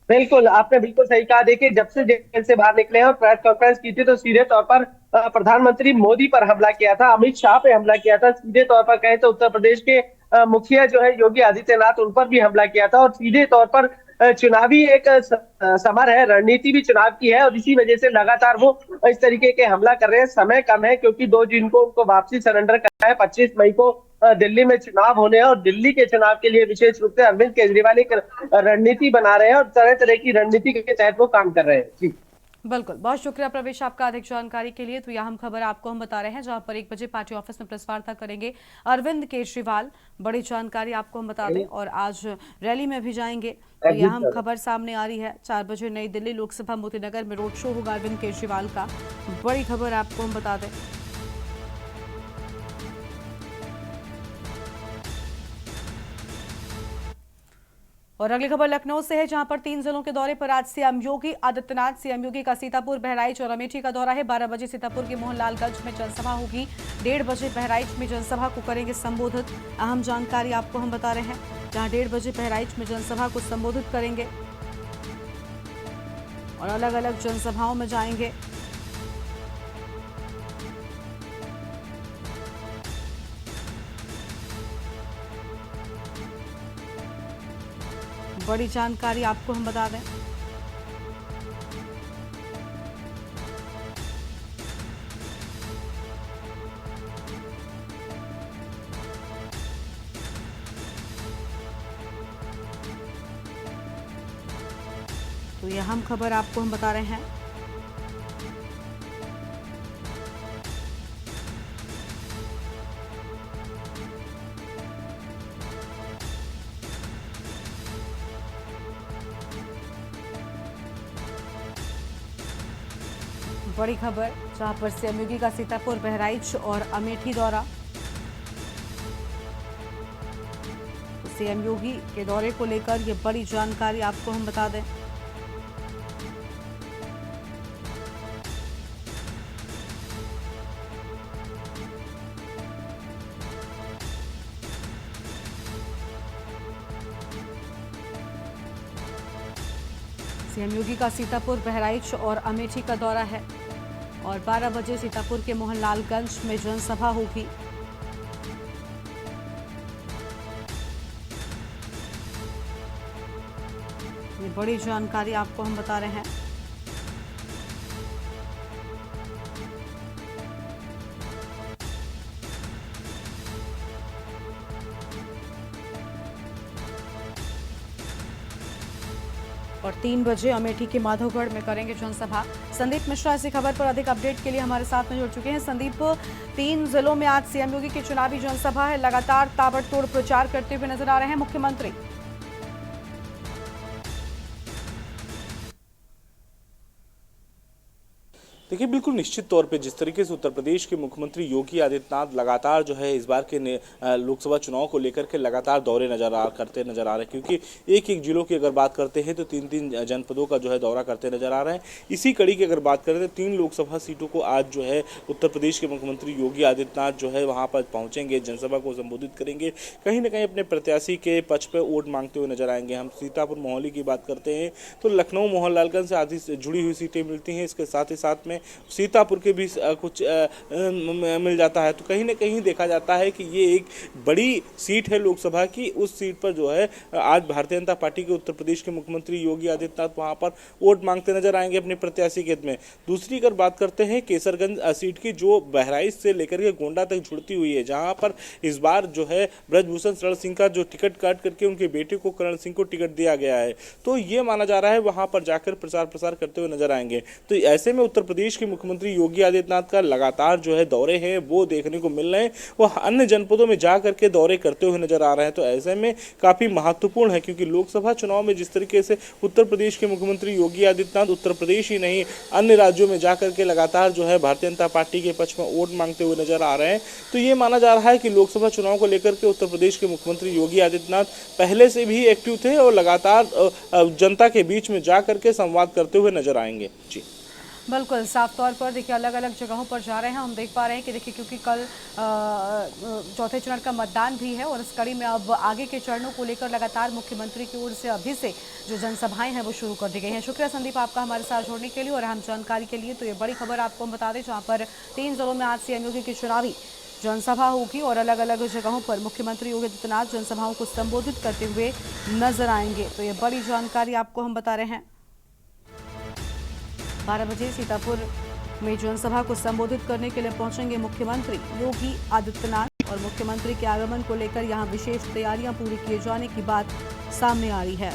बिल्कुल, आपने बिल्कुल सही कहा। देखिए जब से जेल से बाहर निकले हैं और प्रेस कॉन्फ्रेंस की थी तो सीधे तौर पर प्रधानमंत्री मोदी पर हमला किया था, अमित शाह पे हमला किया था, सीधे तौर पर कहें तो उत्तर प्रदेश के मुखिया जो है योगी आदित्यनाथ उन पर भी हमला किया था और सीधे तौर पर चुनावी एक समर है, रणनीति भी चुनाव की है और इसी वजह से लगातार वो इस तरीके के हमला कर रहे हैं। समय कम है क्योंकि 2 जून को उनको वापसी सरेंडर करना है, 25 मई को दिल्ली में चुनाव होने हैं और दिल्ली के चुनाव के लिए विशेष रूप से अरविंद केजरीवाल एक रणनीति बना रहे हैं और तरह तरह की रणनीति के तहत वो काम कर रहे हैं। जी बिल्कुल, बहुत शुक्रिया प्रवेश आपका अधिक जानकारी के लिए। तो यह हम खबर आपको हम बता रहे हैं जहां पर 1 बजे पार्टी ऑफिस में प्रेस वार्ता करेंगे अरविंद केजरीवाल। बड़ी जानकारी आपको हम बता दें और आज रैली में भी जाएंगे। तो यह हम खबर सामने आ रही है 4 बजे नई दिल्ली लोकसभा मोतीनगर में रोड शो होगा अरविंद केजरीवाल का। बड़ी खबर आपको हम बता दें। और अगली खबर लखनऊ से है जहां पर 3 जिलों के दौरे पर आज सीएम योगी आदित्यनाथ। सीएम योगी का सीतापुर, बहराइच और अमेठी का दौरा है। 12 बजे सीतापुर के मोहनलालगंज में जनसभा होगी, 1:30 बजे बहराइच में जनसभा को करेंगे संबोधित। अहम जानकारी आपको हम बता रहे हैं जहां 1:30 बजे बहराइच में जनसभा को संबोधित करेंगे और अलग अलग जनसभाओं में जाएंगे। बड़ी जानकारी आपको हम बता दें। तो यह हम खबर आपको हम बता रहे हैं। बड़ी खबर जहां पर सीएम योगी का सीतापुर, बहराइच और अमेठी दौरा। सीएम योगी के दौरे को लेकर ये बड़ी जानकारी आपको हम बता दें। सीएम योगी का सीतापुर, बहराइच और अमेठी का दौरा है और 12 बजे सीतापुर के मोहनलालगंज में जनसभा होगी। ये बड़ी जानकारी आपको हम बता रहे हैं। और 3 बजे अमेठी के माधवगढ़ में करेंगे जनसभा। संदीप मिश्रा इसी खबर पर अधिक अपडेट के लिए हमारे साथ में जुड़ चुके हैं। संदीप, 3 जिलों में आज सीएम योगी की चुनावी जनसभा है, लगातार ताबड़तोड़ प्रचार करते हुए नजर आ रहे हैं मुख्यमंत्री। देखिए, बिल्कुल निश्चित तौर पे जिस तरीके से उत्तर प्रदेश के मुख्यमंत्री योगी आदित्यनाथ लगातार जो है इस बार के लोकसभा चुनाव को लेकर के लगातार दौरे करते नजर आ रहे हैं, क्योंकि एक एक जिलों की अगर बात करते हैं तो 3-3 जनपदों का जो है दौरा करते नजर आ रहे हैं। इसी कड़ी की अगर बात करें तो 3 लोकसभा सीटों को आज जो है उत्तर प्रदेश के मुख्यमंत्री योगी आदित्यनाथ जो है वहाँ पर पहुँचेंगे, जनसभा को संबोधित करेंगे, कहीं ना कहीं अपने प्रत्याशी के पक्ष पर वोट मांगते हुए नजर आएंगे। हम सीतापुर मोहाली की बात करते हैं तो लखनऊ मोहनलालगंज से आधी जुड़ी हुई सीटें मिलती हैं, इसके साथ ही साथ में सीतापुर के भी कुछ मिल जाता है। तो कहीं ना कहीं देखा जाता है कि ये एक बड़ी सीट है लोकसभा की। उस सीट पर जो है आज भारतीय जनता पार्टी के उत्तर प्रदेश के मुख्यमंत्री योगी आदित्यनाथ वहां पर वोट मांगते नजर आएंगे अपने प्रत्याशी के हित में। दूसरी अगर बात करते हैं केसरगंज सीट की, जो बहराइच से लेकर के गोंडा तक जुड़ती हुई है, जहां पर इस बार जो है ब्रजभूषण शरण सिंह का जो टिकट काट करके उनके बेटे को करण सिंह को टिकट दिया गया है, तो ये माना जा रहा है वहां पर जाकर प्रचार प्रसार करते हुए नजर आएंगे। तो ऐसे में उत्तर प्रदेश के मुख्यमंत्री योगी आदित्यनाथ का लगातार जो है दौरे हैं वो देखने को मिल रहे हैं, वो अन्य जनपदों में जा करके दौरे करते हुए नजर आ रहे हैं। तो ऐसे में काफी महत्वपूर्ण है, क्योंकि लोकसभा चुनाव में जिस तरीके से उत्तर प्रदेश के मुख्यमंत्री योगी आदित्यनाथ उत्तर प्रदेश ही नहीं अन्य राज्यों में जाकर के लगातार जो है भारतीय जनता पार्टी के पक्ष में वोट मांगते हुए नजर आ रहे हैं। तो ये माना जा रहा है कि लोकसभा चुनाव को लेकर के उत्तर प्रदेश के मुख्यमंत्री योगी आदित्यनाथ पहले से भी एक्टिव थे और लगातार जनता के बीच में जा करके संवाद करते हुए नजर आएंगे। जी बिल्कुल, साफ तौर पर देखिए अलग अलग जगहों पर जा रहे हैं। हम देख पा रहे हैं कि देखिए क्योंकि कल चौथे चरण का मतदान भी है और इस कड़ी में अब आगे के चरणों को लेकर लगातार मुख्यमंत्री की ओर से अभी से जो जनसभाएं हैं वो शुरू कर दी गई हैं। शुक्रिया संदीप आपका हमारे साथ जुड़ने के लिए और अहम जानकारी के लिए। तो ये बड़ी खबर आपको हम बता दें, जहाँ पर 3 जिलों में आज सीएमयू की चुनावी जनसभा होगी और अलग अलग जगहों पर मुख्यमंत्री योगी आदित्यनाथ जनसभाओं को संबोधित करते हुए नजर आएंगे। तो ये बड़ी जानकारी आपको हम बता रहे हैं। 12 बजे सीतापुर में जनसभा को संबोधित करने के लिए पहुंचेंगे मुख्यमंत्री योगी आदित्यनाथ और मुख्यमंत्री के आगमन को लेकर यहां विशेष तैयारियां पूरी किए जाने की बात सामने आ रही है।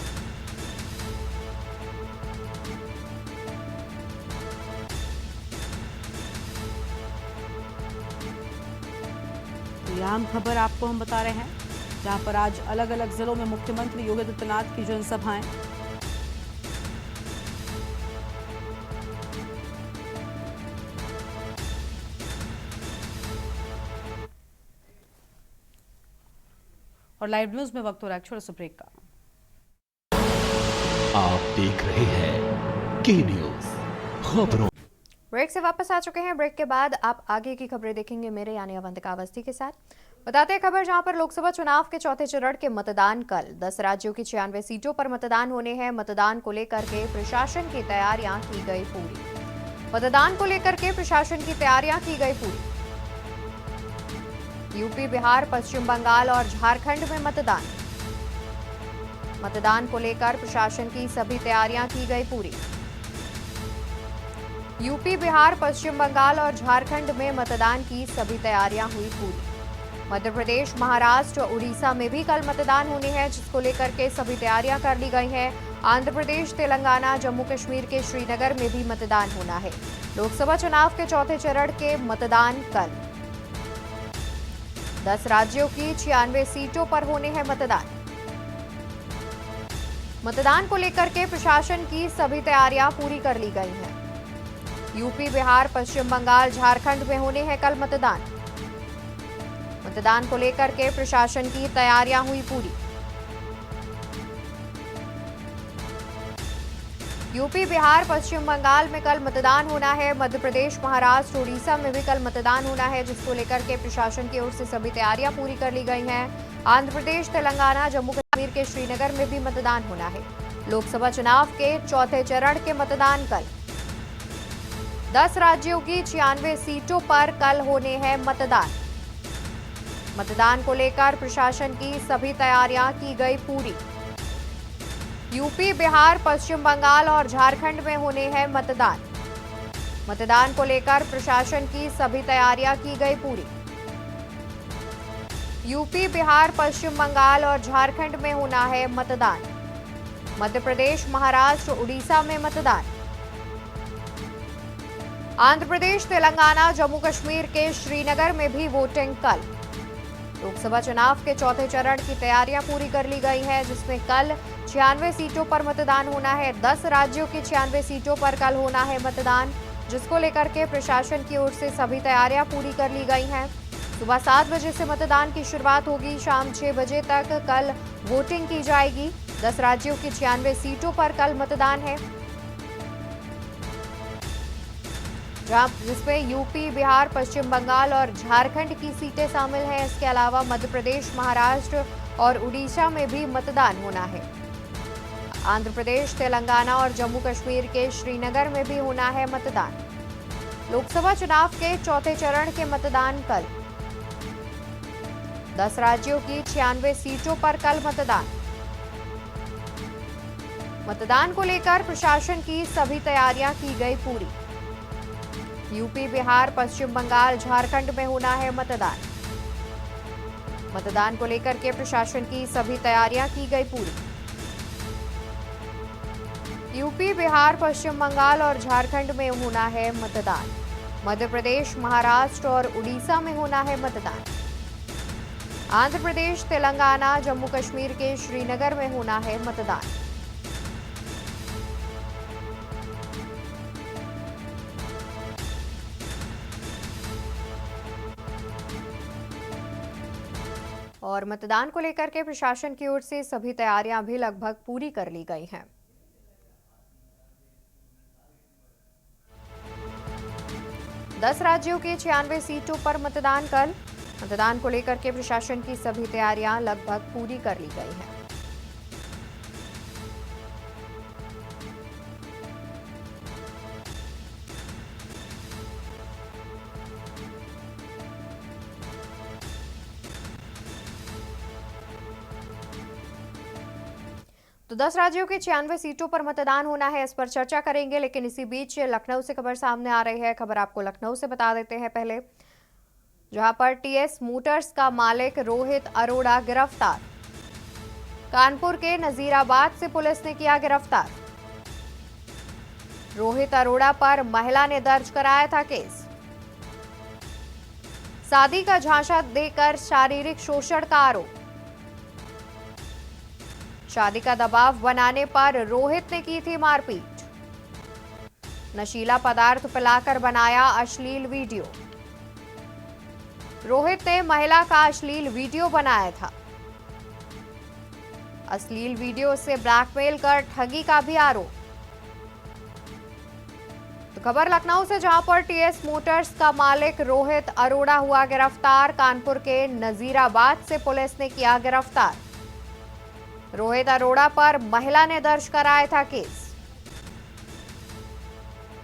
तो यह अहम खबर आपको हम बता रहे हैं, जहां पर आज अलग अलग जिलों में मुख्यमंत्री योगी आदित्यनाथ की जनसभाएं। और लाइव न्यूज में वक्त हो रहा है छोटे से ब्रेक का। आप देख रहे हैं के न्यूज खबरों। ब्रेक से वापस आ चुके हैं। ब्रेक के बाद आप आगे की खबरें देखेंगे मेरे यानी अवंतिका अवस्थी के साथ। बताते हैं खबर, जहां पर लोकसभा चुनाव के चौथे चरण के मतदान कल 10 राज्यों की 96 सीटों पर मतदान होने हैं। मतदान को लेकर के प्रशासन की तैयारियां की गई पूरी। मतदान को लेकर के प्रशासन की तैयारियां की गई पूरी। यूपी, बिहार, पश्चिम बंगाल और झारखंड में मतदान। मतदान को लेकर प्रशासन की सभी तैयारियां की गई पूरी। यूपी, बिहार, पश्चिम बंगाल और झारखंड में मतदान की सभी तैयारियां हुई पूरी। मध्य प्रदेश, महाराष्ट्र और उड़ीसा में भी कल मतदान होने हैं, जिसको लेकर के सभी तैयारियां कर ली गई हैं। आंध्र प्रदेश, तेलंगाना, जम्मू कश्मीर के श्रीनगर में भी मतदान होना है। लोकसभा चुनाव के चौथे चरण के मतदान कल 10 राज्यों की 96 सीटों पर होने हैं मतदान। मतदान को लेकर के प्रशासन की सभी तैयारियां पूरी कर ली गई हैं। यूपी, बिहार, पश्चिम बंगाल, झारखंड में होने हैं कल मतदान। मतदान को लेकर के प्रशासन की तैयारियां हुई पूरी। यूपी, बिहार, पश्चिम बंगाल में कल मतदान होना है। मध्य प्रदेश, महाराष्ट्र, उड़ीसा में भी कल मतदान होना है, जिसको लेकर के प्रशासन की ओर से सभी तैयारियां पूरी कर ली गई हैं। आंध्र प्रदेश, तेलंगाना, जम्मू कश्मीर के श्रीनगर में भी मतदान होना है। लोकसभा चुनाव के चौथे चरण के मतदान कल 10 राज्यों की 96 सीटों पर कल होने हैं मतदान। मतदान को लेकर प्रशासन की सभी तैयारियां की गई पूरी। यूपी, बिहार, पश्चिम बंगाल और झारखंड में होने हैं मतदान। मतदान को लेकर प्रशासन की सभी तैयारियां की गई पूरी। यूपी, बिहार, पश्चिम बंगाल और झारखंड में होना है मतदान। मध्य प्रदेश, महाराष्ट्र, उड़ीसा में मतदान। आंध्र प्रदेश, तेलंगाना, जम्मू कश्मीर के श्रीनगर में भी वोटिंग कल। लोकसभा चुनाव के चौथे चरण की तैयारियां पूरी कर ली गई है, जिसमें कल 96 सीटों पर मतदान होना है। 10 राज्यों की 96 सीटों पर कल होना है मतदान। जिसको लेकर के प्रशासन की ओर से सभी तैयारियां पूरी कर ली गई हैं। सुबह 7 बजे से मतदान की शुरुआत होगी। शाम 6 बजे तक कल वोटिंग की जाएगी। 10 राज्यों की 96 सीटों पर कल मतदान है, जिसमें यूपी, बिहार, पश्चिम बंगाल और झारखंड की सीटें शामिल हैं। इसके अलावा मध्य प्रदेश, महाराष्ट्र और उड़ीसा में भी मतदान होना है। आंध्र प्रदेश, तेलंगाना और जम्मू कश्मीर के श्रीनगर में भी होना है मतदान। लोकसभा चुनाव के चौथे चरण के मतदान कल। 10 राज्यों की 96 सीटों पर कल मतदान। मतदान को लेकर प्रशासन की सभी तैयारियां की गई पूरी। यूपी, बिहार, पश्चिम बंगाल, झारखंड में होना है मतदान। मतदान को लेकर के प्रशासन की सभी तैयारियां की गई पूरी। यूपी, बिहार, पश्चिम बंगाल और झारखंड में होना है मतदान। मध्य प्रदेश, महाराष्ट्र और उड़ीसा में होना है मतदान। आंध्र प्रदेश, तेलंगाना, जम्मू कश्मीर के श्रीनगर में होना है मतदान। और मतदान को लेकर के प्रशासन की ओर से सभी तैयारियां भी लगभग पूरी कर ली गई हैं। दस राज्यों के 96 सीटों पर मतदान कल। मतदान को लेकर के प्रशासन की सभी तैयारियां लगभग पूरी कर ली गई हैं। तो 10 राज्यों के 96 सीटों पर मतदान होना है, इस पर चर्चा करेंगे। लेकिन इसी बीच लखनऊ से खबर सामने आ रही है। खबर आपको लखनऊ से बता देते हैं पहले, जहां पर टीएस मोटर्स का मालिक रोहित अरोड़ा गिरफ्तार। कानपुर के नजीराबाद से पुलिस ने किया गिरफ्तार। रोहित अरोड़ा पर महिला ने दर्ज कराया था केस। शादी का झांसा देकर शारीरिक शोषण का आरोप। शादी का दबाव बनाने पर रोहित ने की थी मारपीट। नशीला पदार्थ पिलाकर बनाया अश्लील वीडियो। रोहित ने महिला का अश्लील वीडियो बनाया था। अश्लील वीडियो से ब्लैकमेल कर ठगी का भी आरोप। तो खबर लखनऊ से, जहां पर टीएस मोटर्स का मालिक रोहित अरोड़ा हुआ गिरफ्तार। कानपुर के नजीराबाद से पुलिस ने किया गिरफ्तार। रोहित अरोड़ा पर महिला ने दर्ज कराया था केस।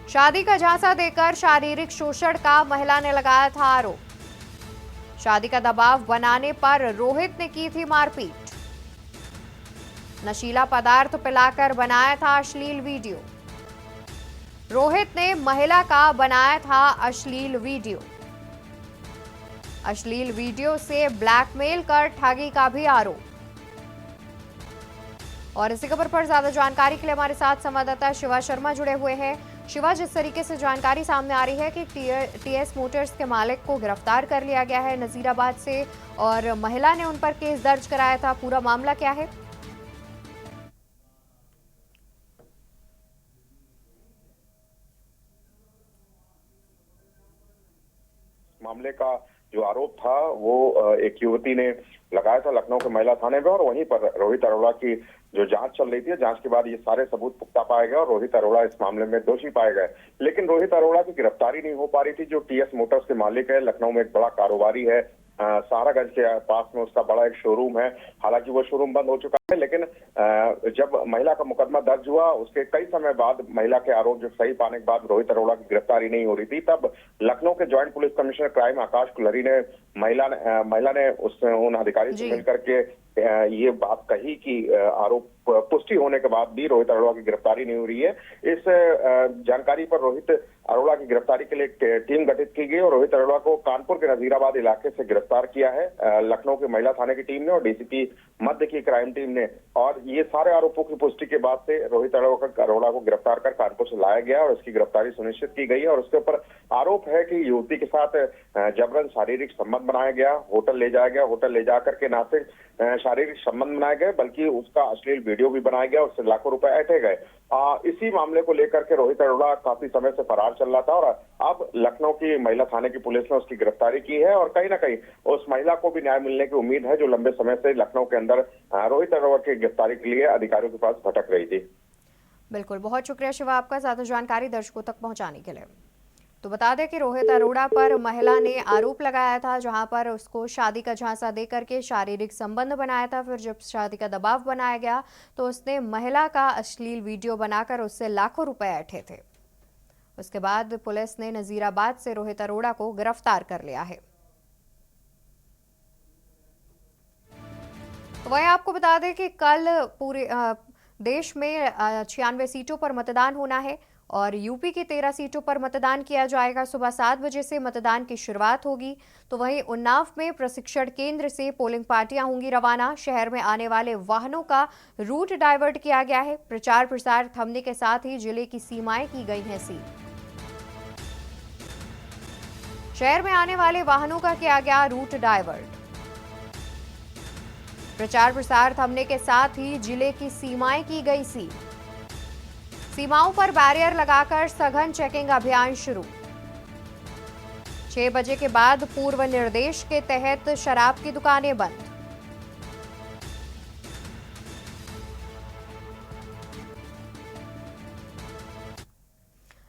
शादी का झांसा देकर शारीरिक शोषण का महिला ने लगाया था आरोप। शादी का दबाव बनाने पर रोहित ने की थी मारपीट। नशीला पदार्थ पिलाकर बनाया था अश्लील वीडियो। रोहित ने महिला का बनाया था अश्लील वीडियो। अश्लील वीडियो से ब्लैकमेल कर ठगी का भी आरोप। और इसी खबर पर ज्यादा जानकारी के लिए हमारे साथ संवाददाता शिवा शर्मा जुड़े हुए हैं। शिवा, जिस तरीके से जानकारी सामने आ रही है कि टीएस मोटर्स के मालिक को गिरफ्तार कर लिया गया है नजीराबाद से, और महिला ने उन पर केस दर्ज कराया था, पूरा मामला क्या है? मामले का जो आरोप था वो एक युवती ने लगाया था लखनऊ के महिला थाने में, और वहीं पर रोहित अरोड़ा की जो जांच चल रही थी, जांच के बाद ये सारे सबूत पुख्ता पाए गए और रोहित अरोड़ा इस मामले में दोषी पाए गए। लेकिन रोहित अरोड़ा की गिरफ्तारी नहीं हो पा रही थी। जो टीएस मोटर्स के मालिक है, लखनऊ में एक बड़ा कारोबारी है, सहारागंज के पास में उसका बड़ा एक शोरूम है। हालांकि वो शोरूम बंद हो चुका है, लेकिन जब महिला का मुकदमा दर्ज हुआ उसके कई समय बाद महिला के आरोप जब सही पाने के बाद रोहित अरोड़ा की गिरफ्तारी नहीं हो रही थी, तब लखनऊ के ज्वाइंट पुलिस कमिश्नर क्राइम आकाश कुलहरी ने महिला ने उन अधिकारी से मिलकर के ये बात कही कि आरोप पुष्टि होने के बाद भी रोहित अरोड़ा की गिरफ्तारी नहीं हो रही है। इस जानकारी पर रोहित अरोड़ा की गिरफ्तारी के लिए टीम गठित की गई और रोहित अरोड़ा को कानपुर के नजीराबाद इलाके से गिरफ्तार किया है लखनऊ के महिला थाने की टीम ने, और डीसीपी मध्य की क्राइम टीम ने। और ये सारे आरोपों की पुष्टि के बाद से रोहित अरोड़ा को गिरफ्तार कर कानपुर से लाया गया और उसकी गिरफ्तारी सुनिश्चित की गई है। और उसके ऊपर आरोप है कि युवती के साथ जबरन शारीरिक संबंध बनाया गया, होटल ले जाया गया, होटल ले जाकर के ना सिर्फ शारीरिक संबंध बनाए गए बल्कि उसका अश्लील वीडियो भी बनाया गया, उससे लाखों रुपए ऐंठे गए। इसी मामले को लेकर के रोहित अरोड़ा काफी समय से फरार चल रहा था और अब लखनऊ की महिला थाने की पुलिस ने उसकी गिरफ्तारी की है और कहीं ना कहीं उस महिला को भी न्याय मिलने की उम्मीद है जो लंबे समय से लखनऊ के अंदर रोहित अरोड़ा की गिरफ्तारी के लिए अधिकारियों के पास भटक रही थी। बिल्कुल, बहुत शुक्रिया शिवा आपका ज्यादा जानकारी दर्शकों तक पहुंचाने के लिए। तो बता दें कि रोहित अरोड़ा पर महिला ने आरोप लगाया था, जहां पर उसको शादी का झांसा दे करके शारीरिक संबंध बनाया था। फिर जब शादी का दबाव बनाया गया तो उसने महिला का अश्लील वीडियो बनाकर उससे लाखों रुपए ऐंठे थे। उसके बाद पुलिस ने नजीराबाद से रोहित अरोड़ा को गिरफ्तार कर लिया है। तो वहीं आपको बता दें कि कल पूरे देश में 96 सीटों पर मतदान होना है और यूपी की 13 सीटों पर मतदान किया जाएगा। सुबह 7 बजे से मतदान की शुरुआत होगी। तो वहीं उन्नाव में प्रशिक्षण केंद्र से पोलिंग पार्टियां होंगी रवाना। शहर में आने वाले वाहनों का रूट डाइवर्ट किया गया है। प्रचार प्रसार थमने के साथ ही जिले की सीमाएं की गई हैं सील। शहर में आने वाले वाहनों का किया गया रूट डाइवर्ट। प्रचार प्रसार थमने के साथ ही जिले की सीमाएं की गई सील। सीमाओं पर बैरियर लगाकर सघन चेकिंग अभियान शुरू। 6 बजे के बाद पूर्व निर्देश के तहत शराब की दुकानें बंद।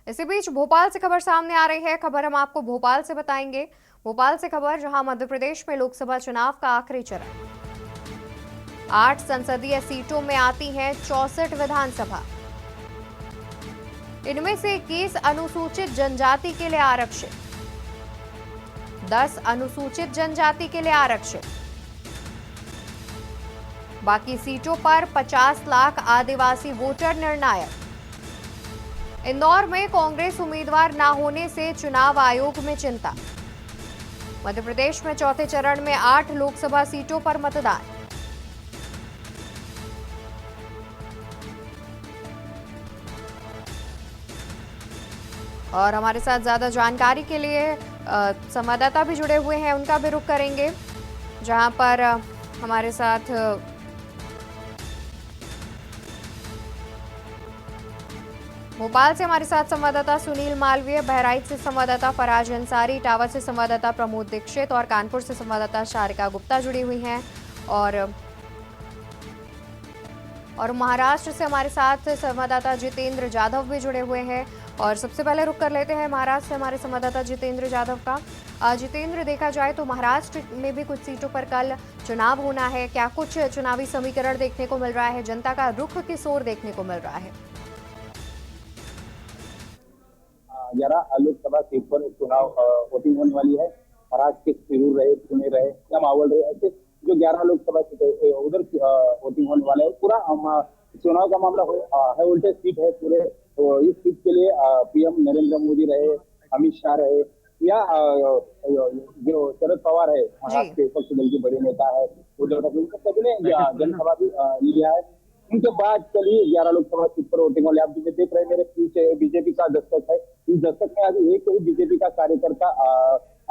इसी बीच भोपाल से खबर सामने आ रही है। खबर हम आपको भोपाल से बताएंगे। भोपाल से खबर, जहां मध्य प्रदेश में लोकसभा चुनाव का आखिरी चरण। 8 संसदीय सीटों में आती है 64 विधानसभा। इनमें से 21 अनुसूचित जनजाति के लिए आरक्षित, 10 अनुसूचित जनजाति के लिए आरक्षित। बाकी सीटों पर 50 लाख आदिवासी वोटर निर्णायक। इंदौर में कांग्रेस उम्मीदवार न होने से चुनाव आयोग में चिंता। मध्य प्रदेश में चौथे चरण में 8 लोकसभा सीटों पर मतदान। और हमारे साथ ज्यादा जानकारी के लिए संवाददाता भी जुड़े हुए हैं, उनका भी रुख करेंगे, जहां पर हमारे साथ भोपाल से हमारे साथ संवाददाता सुनील मालवीय, बहराइच से संवाददाता फराज अंसारी, इटावा से संवाददाता प्रमोद दीक्षित और कानपुर से संवाददाता शारिका गुप्ता जुड़ी हुई हैं। और महाराष्ट्र से हमारे साथ संवाददाता जितेंद्र जाधव भी जुड़े हुए हैं। और सबसे पहले रुक कर लेते हैं महाराष्ट्र से हमारे संवाददाता जितेंद्र जाधव का। जितेंद्र, देखा जाए तो महाराष्ट्र में भी कुछ सीटों पर कल चुनाव होना है। क्या कुछ चुनावी समीकरण देखने को मिल रहा है? जनता का रुख किस ओर देखने को मिल रहा है? 11 लोकसभा सीट पर चुनाव वोटिंग होने वाली है। महाराष्ट्र के सिरूर रहे, पुणे रहे या मावल रहे, ऐसे जो 11 लोकसभा सीटें उधर वोटिंग होने वाले है। पूरा चुनाव का मामला हाई वोल्टेज सीट है पूरे। तो इस सीट के लिए पीएम नरेंद्र मोदी रहे, अमित शाह रहे या जो शरद पवार है महाराष्ट्र के विपक्ष दल के बड़े नेता है, उद्धव ठाकरे, सभी ने जनसभा भी लिया है। उनके बाद चलिए 11 लोकसभा सीट पर वोटिंग वाले। आप देख रहे हैं मेरे पीछे बीजेपी का दस्तक है। इस दस्तक में अभी एक ही बीजेपी का कार्यकर्ता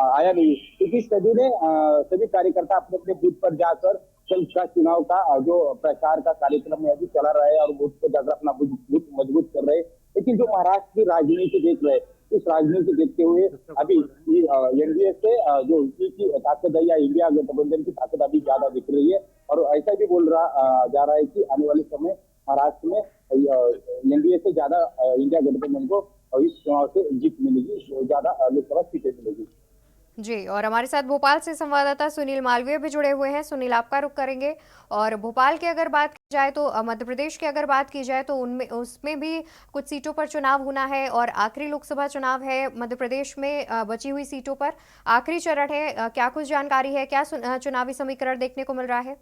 आया नहीं, क्योंकि सभी कार्यकर्ता अपने अपने बूथ पर जाकर कल का चुनाव का जो प्रचार का कार्यक्रम है अभी चला रहा है और बूथ पर जाकर अपना बूथ मजबूत कर रहे हैं। लेकिन जो महाराष्ट्र की राजनीति देख रहे हैं, इस राजनीति देखते हुए अभी एनडीए से जो की ताकत है या इंडिया गठबंधन की ताकत अभी ज्यादा दिख रही है। और ऐसा भी बोल रहा जा रहा है कि आने वाले समय महाराष्ट्र में एनडीए से ज्यादा इंडिया गठबंधन को इस चुनाव से जीत मिलेगी, ज्यादा लोकसभा सीटें मिलेगी। जी, और हमारे साथ भोपाल से संवाददाता सुनील मालवीय भी जुड़े हुए हैं। सुनील, आपका रुख करेंगे। और भोपाल की अगर बात की जाए तो मध्य प्रदेश की अगर बात की जाए तो उसमें भी कुछ सीटों पर चुनाव होना है और आखिरी लोकसभा चुनाव है मध्य प्रदेश में। बची हुई सीटों पर आखिरी चरण है। क्या कुछ जानकारी है? क्या चुनावी समीकरण देखने को मिल रहा है?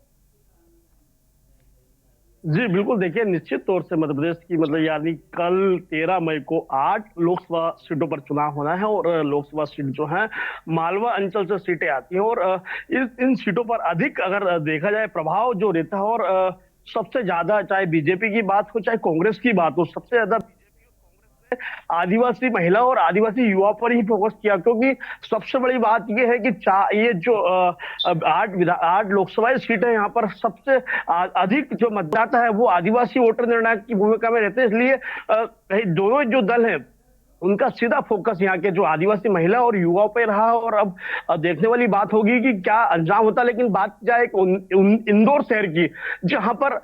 जी बिल्कुल, देखिए निश्चित तौर से मध्य प्रदेश की मतलब यानी कल 13 मई को 8 लोकसभा सीटों पर चुनाव होना है और लोकसभा सीट जो है मालवा अंचल से सीटें आती हैं और इन सीटों पर अधिक अगर देखा जाए प्रभाव जो रहता है और सबसे ज्यादा चाहे बीजेपी की बात हो चाहे कांग्रेस की बात हो, सबसे ज्यादा आदिवासी महिला और आदिवासी युवा पर ही फोकस किया, क्योंकि सबसे बड़ी बात यह है कि ये जो 8 लोकसभा सीट है, यहाँ पर सबसे अधिक जो मतदाता है वो आदिवासी वोटर निर्णायक की भूमिका में रहते हैं। इसलिए दोनों जो दल हैं उनका सीधा फोकस यहाँ के जो आदिवासी महिला और युवाओं पे रहा और अब देखने वाली बात होगी कि क्या अंजाम होता है। लेकिन बात जाए इंदौर शहर की, जहां पर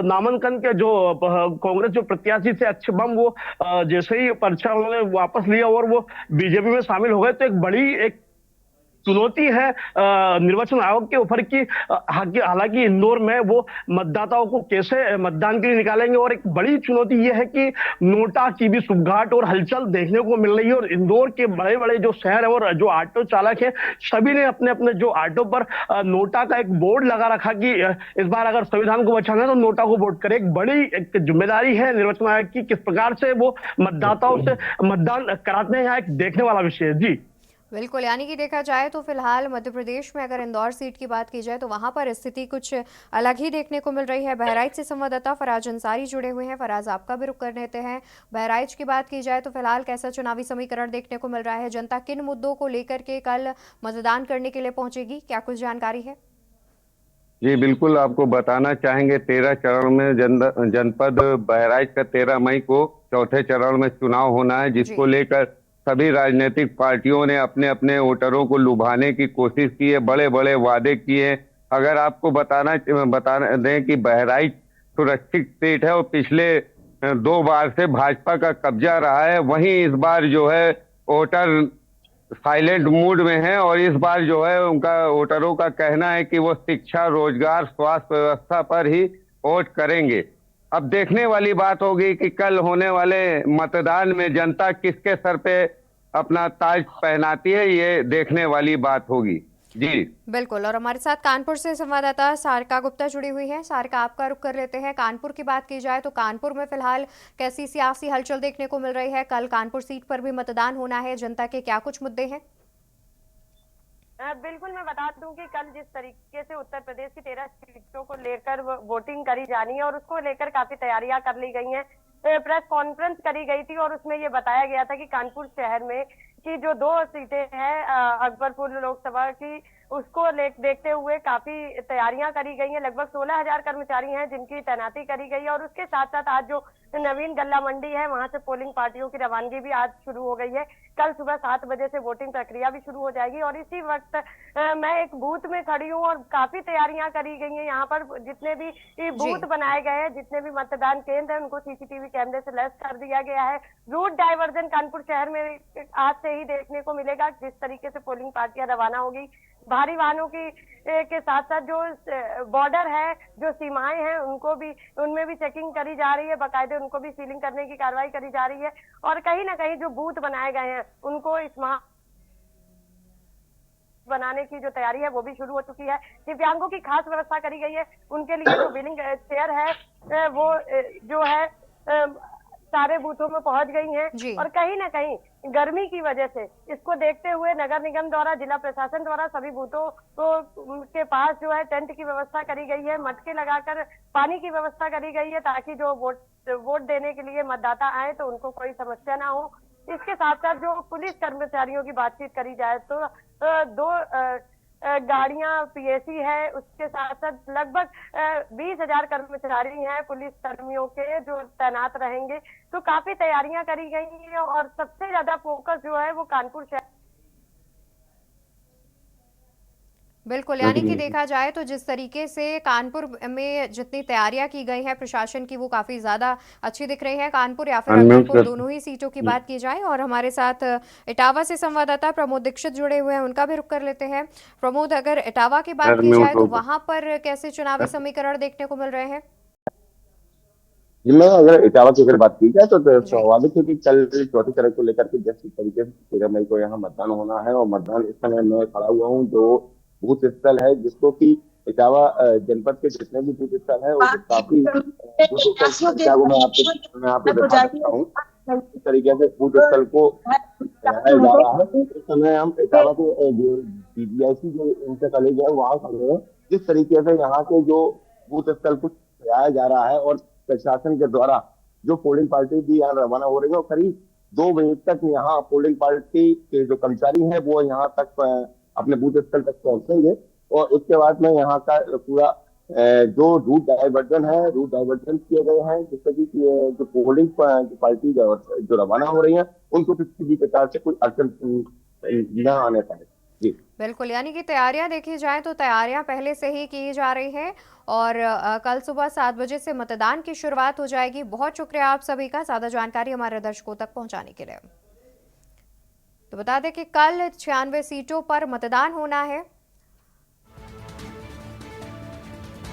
नामांकन के जो कांग्रेस जो प्रत्याशी थे अच्छे बम, वो जैसे ही पर्चा उन्होंने वापस लिया और वो बीजेपी में शामिल हो गए, तो एक बड़ी एक चुनौती है निर्वाचन आयोग के ऊपर की हालांकि इंदौर में वो मतदाताओं को कैसे मतदान के लिए निकालेंगे। और एक बड़ी चुनौती ये है कि नोटा की भी सुगबुगाहट और हलचल देखने को मिल रही है और इंदौर के बड़े बड़े जो शहर है और जो ऑटो चालक है सभी ने अपने अपने जो ऑटो पर नोटा का एक बोर्ड लगा रखा कि इस बार अगर संविधान को बचाना है तो नोटा को वोट करे। एक बड़ी एक जिम्मेदारी है निर्वाचन आयोग की, किस प्रकार से वो मतदाताओं से मतदान कराते हैं, यहाँ एक देखने वाला विषय है। जी बिल्कुल, यानी कि देखा जाए तो फिलहाल मध्य प्रदेश में अगर इंदौर सीट की बात की जाए तो वहां पर स्थिति कुछ अलग ही देखने को मिल रही है। बहराइच से संवाददाता फराज अंसारी जुड़े हुए हैं। फराज, आपका भी रुख कर लेते हैं। बहराइच की बात की जाए तो फिलहाल कैसा चुनावी समीकरण देखने को मिल रहा है? जनता किन मुद्दों को लेकर के कल मतदान करने के लिए पहुंचेगी, क्या कुछ जानकारी है? जी बिल्कुल, आपको बताना चाहेंगे 13 चरण में जनपद बहराइच का 13 मई को चौथे चरण में चुनाव होना है, जिसको लेकर सभी राजनीतिक पार्टियों ने अपने अपने वोटरों को लुभाने की कोशिश की है, बड़े बड़े वादे किए। अगर आपको बता दें कि बहराइच सुरक्षित सीट है और पिछले 2 बार से भाजपा का कब्जा रहा है, वहीं इस बार जो है वोटर साइलेंट मूड में है और इस बार जो है उनका वोटरों का कहना है कि वो शिक्षा, रोजगार, स्वास्थ्य व्यवस्था पर ही वोट करेंगे। अब देखने वाली बात होगी कि कल होने वाले मतदान में जनता किसके सर पे अपना ताज पहनाती है, ये देखने वाली बात होगी। जी बिल्कुल, और हमारे साथ कानपुर से संवाददाता सारिका गुप्ता जुड़ी हुई है। सारिका, आपका रुख कर लेते हैं। कानपुर की बात की जाए तो कानपुर में फिलहाल कैसी सियासी हलचल देखने को मिल रही है? कल कानपुर सीट पर भी मतदान होना है, जनता के क्या कुछ मुद्दे हैं? बिल्कुल, मैं बता दूं कि कल जिस तरीके से उत्तर प्रदेश की 13 सीटों को लेकर वोटिंग करी जानी है और उसको लेकर काफी तैयारियां कर ली गई हैं। प्रेस कॉन्फ्रेंस करी गई थी और उसमें ये बताया गया था कि कानपुर शहर में की जो 2 सीटें हैं अकबरपुर लोकसभा की, उसको देखते हुए काफी तैयारियां करी गई हैं। लगभग 16,000 कर्मचारी हैं जिनकी तैनाती करी गई है और उसके साथ साथ आज जो नवीन गल्ला मंडी है वहां से पोलिंग पार्टियों की रवानगी भी आज शुरू हो गई है। कल सुबह 7 बजे से वोटिंग प्रक्रिया भी शुरू हो जाएगी और इसी वक्त मैं एक बूथ में खड़ी हूँ और काफी तैयारियां करी गई हैं। यहाँ पर जितने भी बूथ बनाए गए हैं, जितने भी मतदान केंद्र है, उनको सीसीटीवी कैमरे से लैस कर दिया गया है। रूट डाइवर्जन कानपुर शहर में आज से ही देखने को मिलेगा, जिस तरीके से पोलिंग पार्टियां रवाना होगी। भारी वाहनों की के साथ साथ जो बॉर्डर है, जो सीमाएं हैं, उनमें भी चेकिंग करी जा रही है, बाकायदे उनको भी सीलिंग करने की कार्रवाई करी जा रही है और कहीं ना कहीं जो बूथ बनाए गए हैं उनको बनाने की जो तैयारी है वो भी शुरू हो चुकी है। दिव्यांगों की खास व्यवस्था करी गई है, उनके लिए जो व्हीलिंग चेयर है वो जो है सारे बूथों में पहुंच गई हैं और कहीं ना कहीं गर्मी की वजह से इसको देखते हुए नगर निगम द्वारा, जिला प्रशासन द्वारा सभी बूथों के पास जो है टेंट की व्यवस्था करी गई है, मटके लगाकर पानी की व्यवस्था करी गई है ताकि जो वोट देने के लिए मतदाता आए तो उनको कोई समस्या ना हो। इसके साथ साथ जो पुलिस कर्मचारियों की बातचीत करी जाए तो 2 गाड़ियां पीएसी है, उसके साथ साथ लगभग 20,000 कर्मचारी हैं पुलिस कर्मियों के जो तैनात रहेंगे। तो काफी तैयारियां करी गई हैं और सबसे ज्यादा फोकस जो है वो कानपुर शहर। बिल्कुल, यानी कि देखा जाए तो जिस तरीके से कानपुर में जितनी तैयारियां की गई हैं प्रशासन की, वो काफी ज्यादा अच्छी दिख रही है। कानपुर या फिर अकबरपुर, दोनों ही सीटों की बात की जाए। और हमारे साथ इटावा से संवाददाता प्रमोद दीक्षित जुड़े हुए हैं, उनका भी रुख कर लेते हैं। प्रमोद, अगर इटावा की बात की जाए तो वहां पर कैसे चुनावी समीकरण देखने को मिल रहे हैं? जी, मैं अगर इटावा की अगर बात की जाए तो स्वाभाविक है कि कल चौथे चरण को लेकर के जिस तरीके से 13 मई को यहाँ मतदान होना है और मतदान इस समय मैं खड़ा हुआ हूँ जो बूथ स्थल है जिसको कि इटावा जनपद के जितने भी बूथ स्थल है वो काफी बूथ स्थल की संख्या को मैं आपको दिखा सकता हूँ। इस तरीके से बूथ स्थल को लगाया जा रहा है। इस समय हम इटावा के DGIC जो इंटर कॉलेज है वहां खड़े हैं। जिस तरीके से यहाँ के जो बूथ स्थल को लगाया जा रहा है और प्रशासन के द्वारा जो पोलिंग पार्टी भी यहाँ रवाना हो रही है और करीब 2 बजे तक यहाँ पोलिंग पार्टी के जो कर्मचारी हैं वो यहाँ तक अपने बूथ स्थल तक पहुंचेंगे और उसके बाद में यहाँ का पूरा जो रूट डाइवर्जन किए गए हैं जिससे कि जो पोलिंग पार्टी जो रवाना हो रही है उनको किसी भी प्रकार से कोई अड़चन न आने पाए। जी बिल्कुल, यानी कि तैयारियां देखी जाए तो तैयारियां पहले से ही की जा रही है और कल सुबह 7 बजे से मतदान की शुरुआत हो जाएगी। बहुत शुक्रिया आप सभी का ज्यादा जानकारी हमारे दर्शकों तक पहुंचाने के लिए। तो बता दें कि कल 96 सीटों पर मतदान होना है।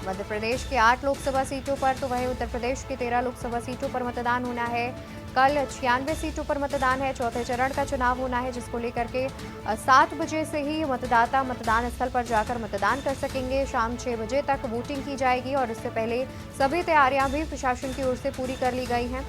मध्य प्रदेश की 8 लोकसभा सीटों पर तो वहीं उत्तर प्रदेश की 13 लोकसभा सीटों पर मतदान होना है। कल 96 सीटों पर मतदान है। चौथे चरण का चुनाव होना है जिसको लेकर के 7 बजे से ही मतदाता मतदान स्थल पर जाकर मतदान कर सकेंगे। शाम 6 बजे तक वोटिंग की जाएगी और इससे पहले सभी तैयारियां भी प्रशासन की ओर से पूरी कर ली गई हैं।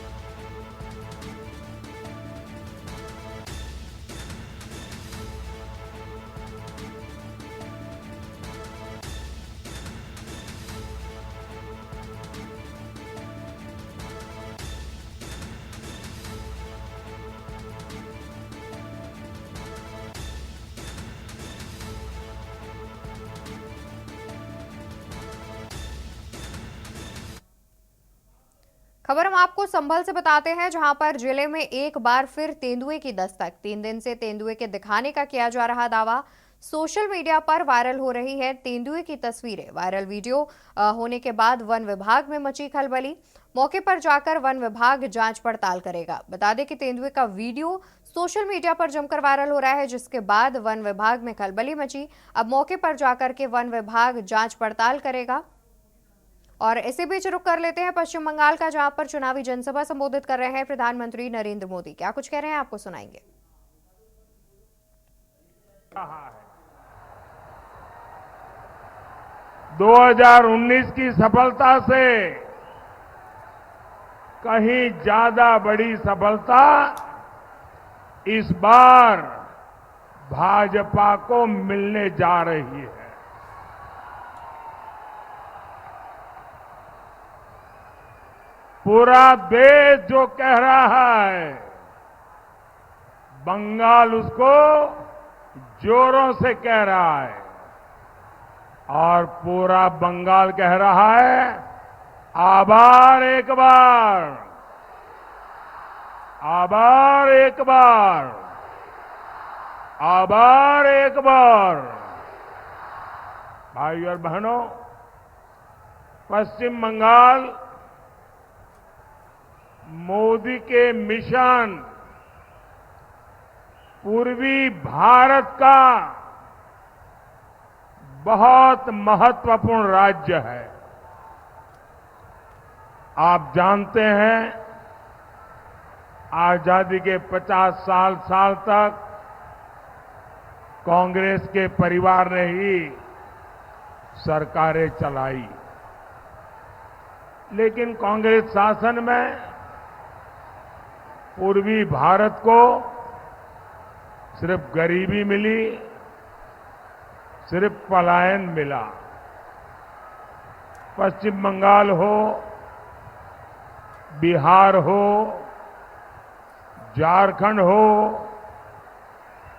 खबर हम आपको संभल से बताते हैं जहां पर जिले में एक बार फिर तेंदुए की दस्तक। 3 दिन से तेंदुए के दिखाने का किया जा रहा दावा सोशल मीडिया पर वायरल हो रही है। तेंदुए की तस्वीरें वायरल वीडियो होने के बाद वन विभाग में मची खलबली। मौके पर जाकर वन विभाग जांच पड़ताल करेगा। बता दें कि तेंदुए का वीडियो सोशल मीडिया पर जमकर वायरल हो रहा है जिसके बाद वन विभाग में खलबली मची। अब मौके पर जाकर के वन विभाग जांच पड़ताल करेगा। और इसी बीच रुक कर लेते हैं पश्चिम बंगाल का जहां पर चुनावी जनसभा संबोधित कर रहे हैं प्रधानमंत्री नरेंद्र मोदी। क्या कुछ कह रहे हैं आपको सुनाएंगे। 2019 की सफलता से कहीं ज्यादा बड़ी सफलता इस बार भाजपा को मिलने जा रही है। पूरा देश जो कह रहा है बंगाल उसको जोरों से कह रहा है और पूरा बंगाल कह रहा है आभार एक बार, आभार एक बार, आभार एक बार। भाई और बहनों, पश्चिम बंगाल मोदी के मिशन पूर्वी भारत का बहुत महत्वपूर्ण राज्य है। आप जानते हैं आजादी के 50 साल तक कांग्रेस के परिवार ने ही सरकारें चलाई, लेकिन कांग्रेस शासन में पूर्वी भारत को सिर्फ गरीबी मिली, सिर्फ पलायन मिला। पश्चिम बंगाल हो, बिहार हो, झारखंड हो,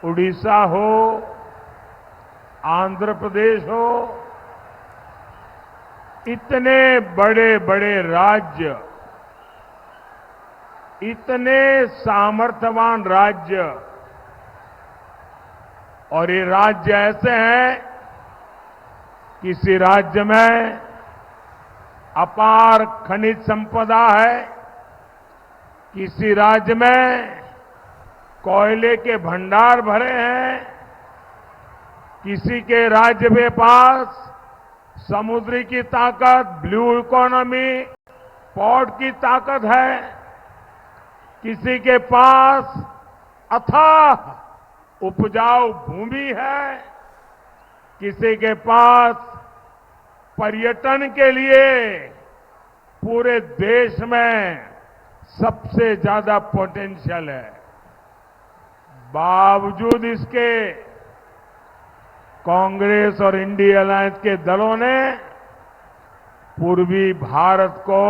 उड़ीसा हो, आंध्र प्रदेश हो, इतने बड़े बड़े राज्य, इतने सामर्थ्यवान राज्य, और ये राज्य ऐसे हैं किसी राज्य में अपार खनिज संपदा है, किसी राज्य में कोयले के भंडार भरे हैं, किसी के राज्य के पास समुद्री की ताकत, ब्लू इकोनॉमी, पोर्ट की ताकत है, किसी के पास अथाह उपजाऊ भूमि है, किसी के पास पर्यटन के लिए पूरे देश में सबसे ज्यादा पोटेंशियल है। बावजूद इसके कांग्रेस और इंडिया अलायंस के दलों ने पूर्वी भारत को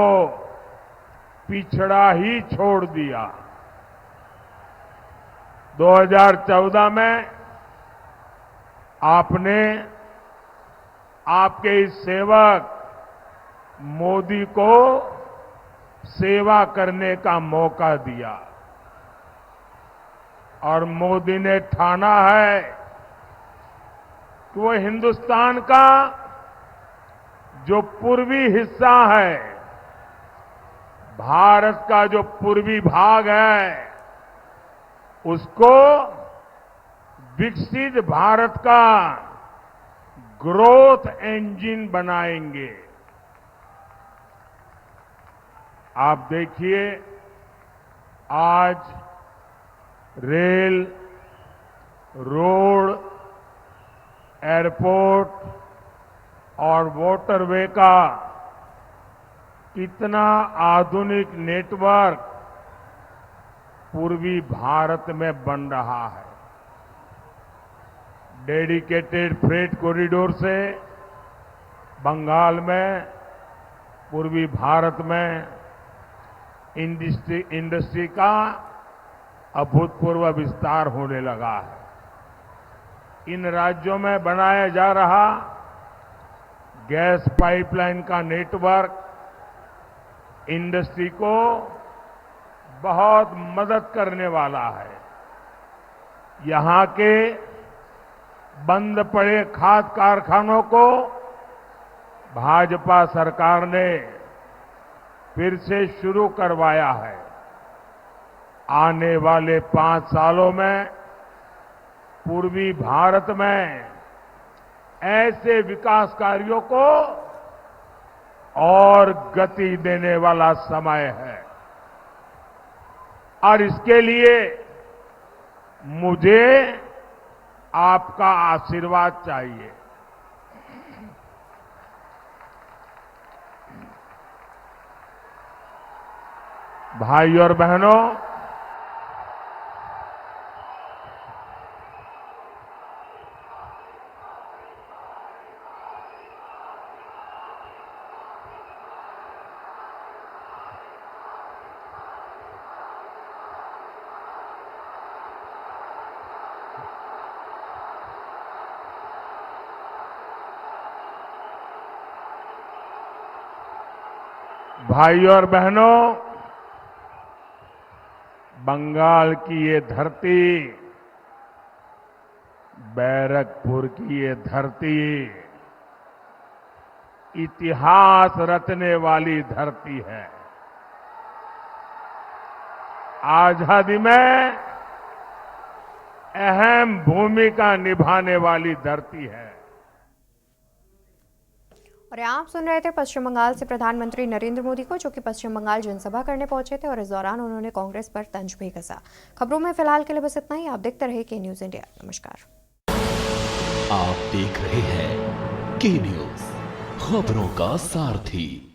पिछड़ा ही छोड़ दिया। 2014 में आपने आपके इस सेवक मोदी को सेवा करने का मौका दिया और मोदी ने ठाना है कि वो हिंदुस्तान का जो पूर्वी हिस्सा है, भारत का जो पूर्वी भाग है, उसको विकसित भारत का ग्रोथ इंजन बनाएंगे। आप देखिए, आज रेल, रोड, एयरपोर्ट और वाटरवे का कितना आधुनिक नेटवर्क पूर्वी भारत में बन रहा है। डेडिकेटेड फ्रेट कॉरिडोर से बंगाल में, पूर्वी भारत में इंडस्ट्री का अभूतपूर्व विस्तार होने लगा है। इन राज्यों में बनाया जा रहा गैस पाइपलाइन का नेटवर्क इंडस्ट्री को बहुत मदद करने वाला है। यहां के बंद पड़े खाद कारखानों को भाजपा सरकार ने फिर से शुरू करवाया है। आने वाले 5 सालों में पूर्वी भारत में ऐसे विकास कार्यों को और गति देने वाला समय है और इसके लिए मुझे आपका आशीर्वाद चाहिए। भाई और बहनों, भाई और बहनों, बंगाल की ये धरती, बैरकपुर की ये धरती इतिहास रचने वाली धरती है। आजादी में अहम भूमिका निभाने वाली धरती है। और आप सुन रहे थे पश्चिम बंगाल से प्रधानमंत्री नरेंद्र मोदी को, जो कि पश्चिम बंगाल जनसभा करने पहुंचे थे और इस दौरान उन्होंने कांग्रेस पर तंज भी कसा। खबरों में फिलहाल के लिए बस इतना ही। आप देखते रहिए के न्यूज इंडिया। नमस्कार। आप देख रहे हैं के न्यूज, खबरों का सारथी।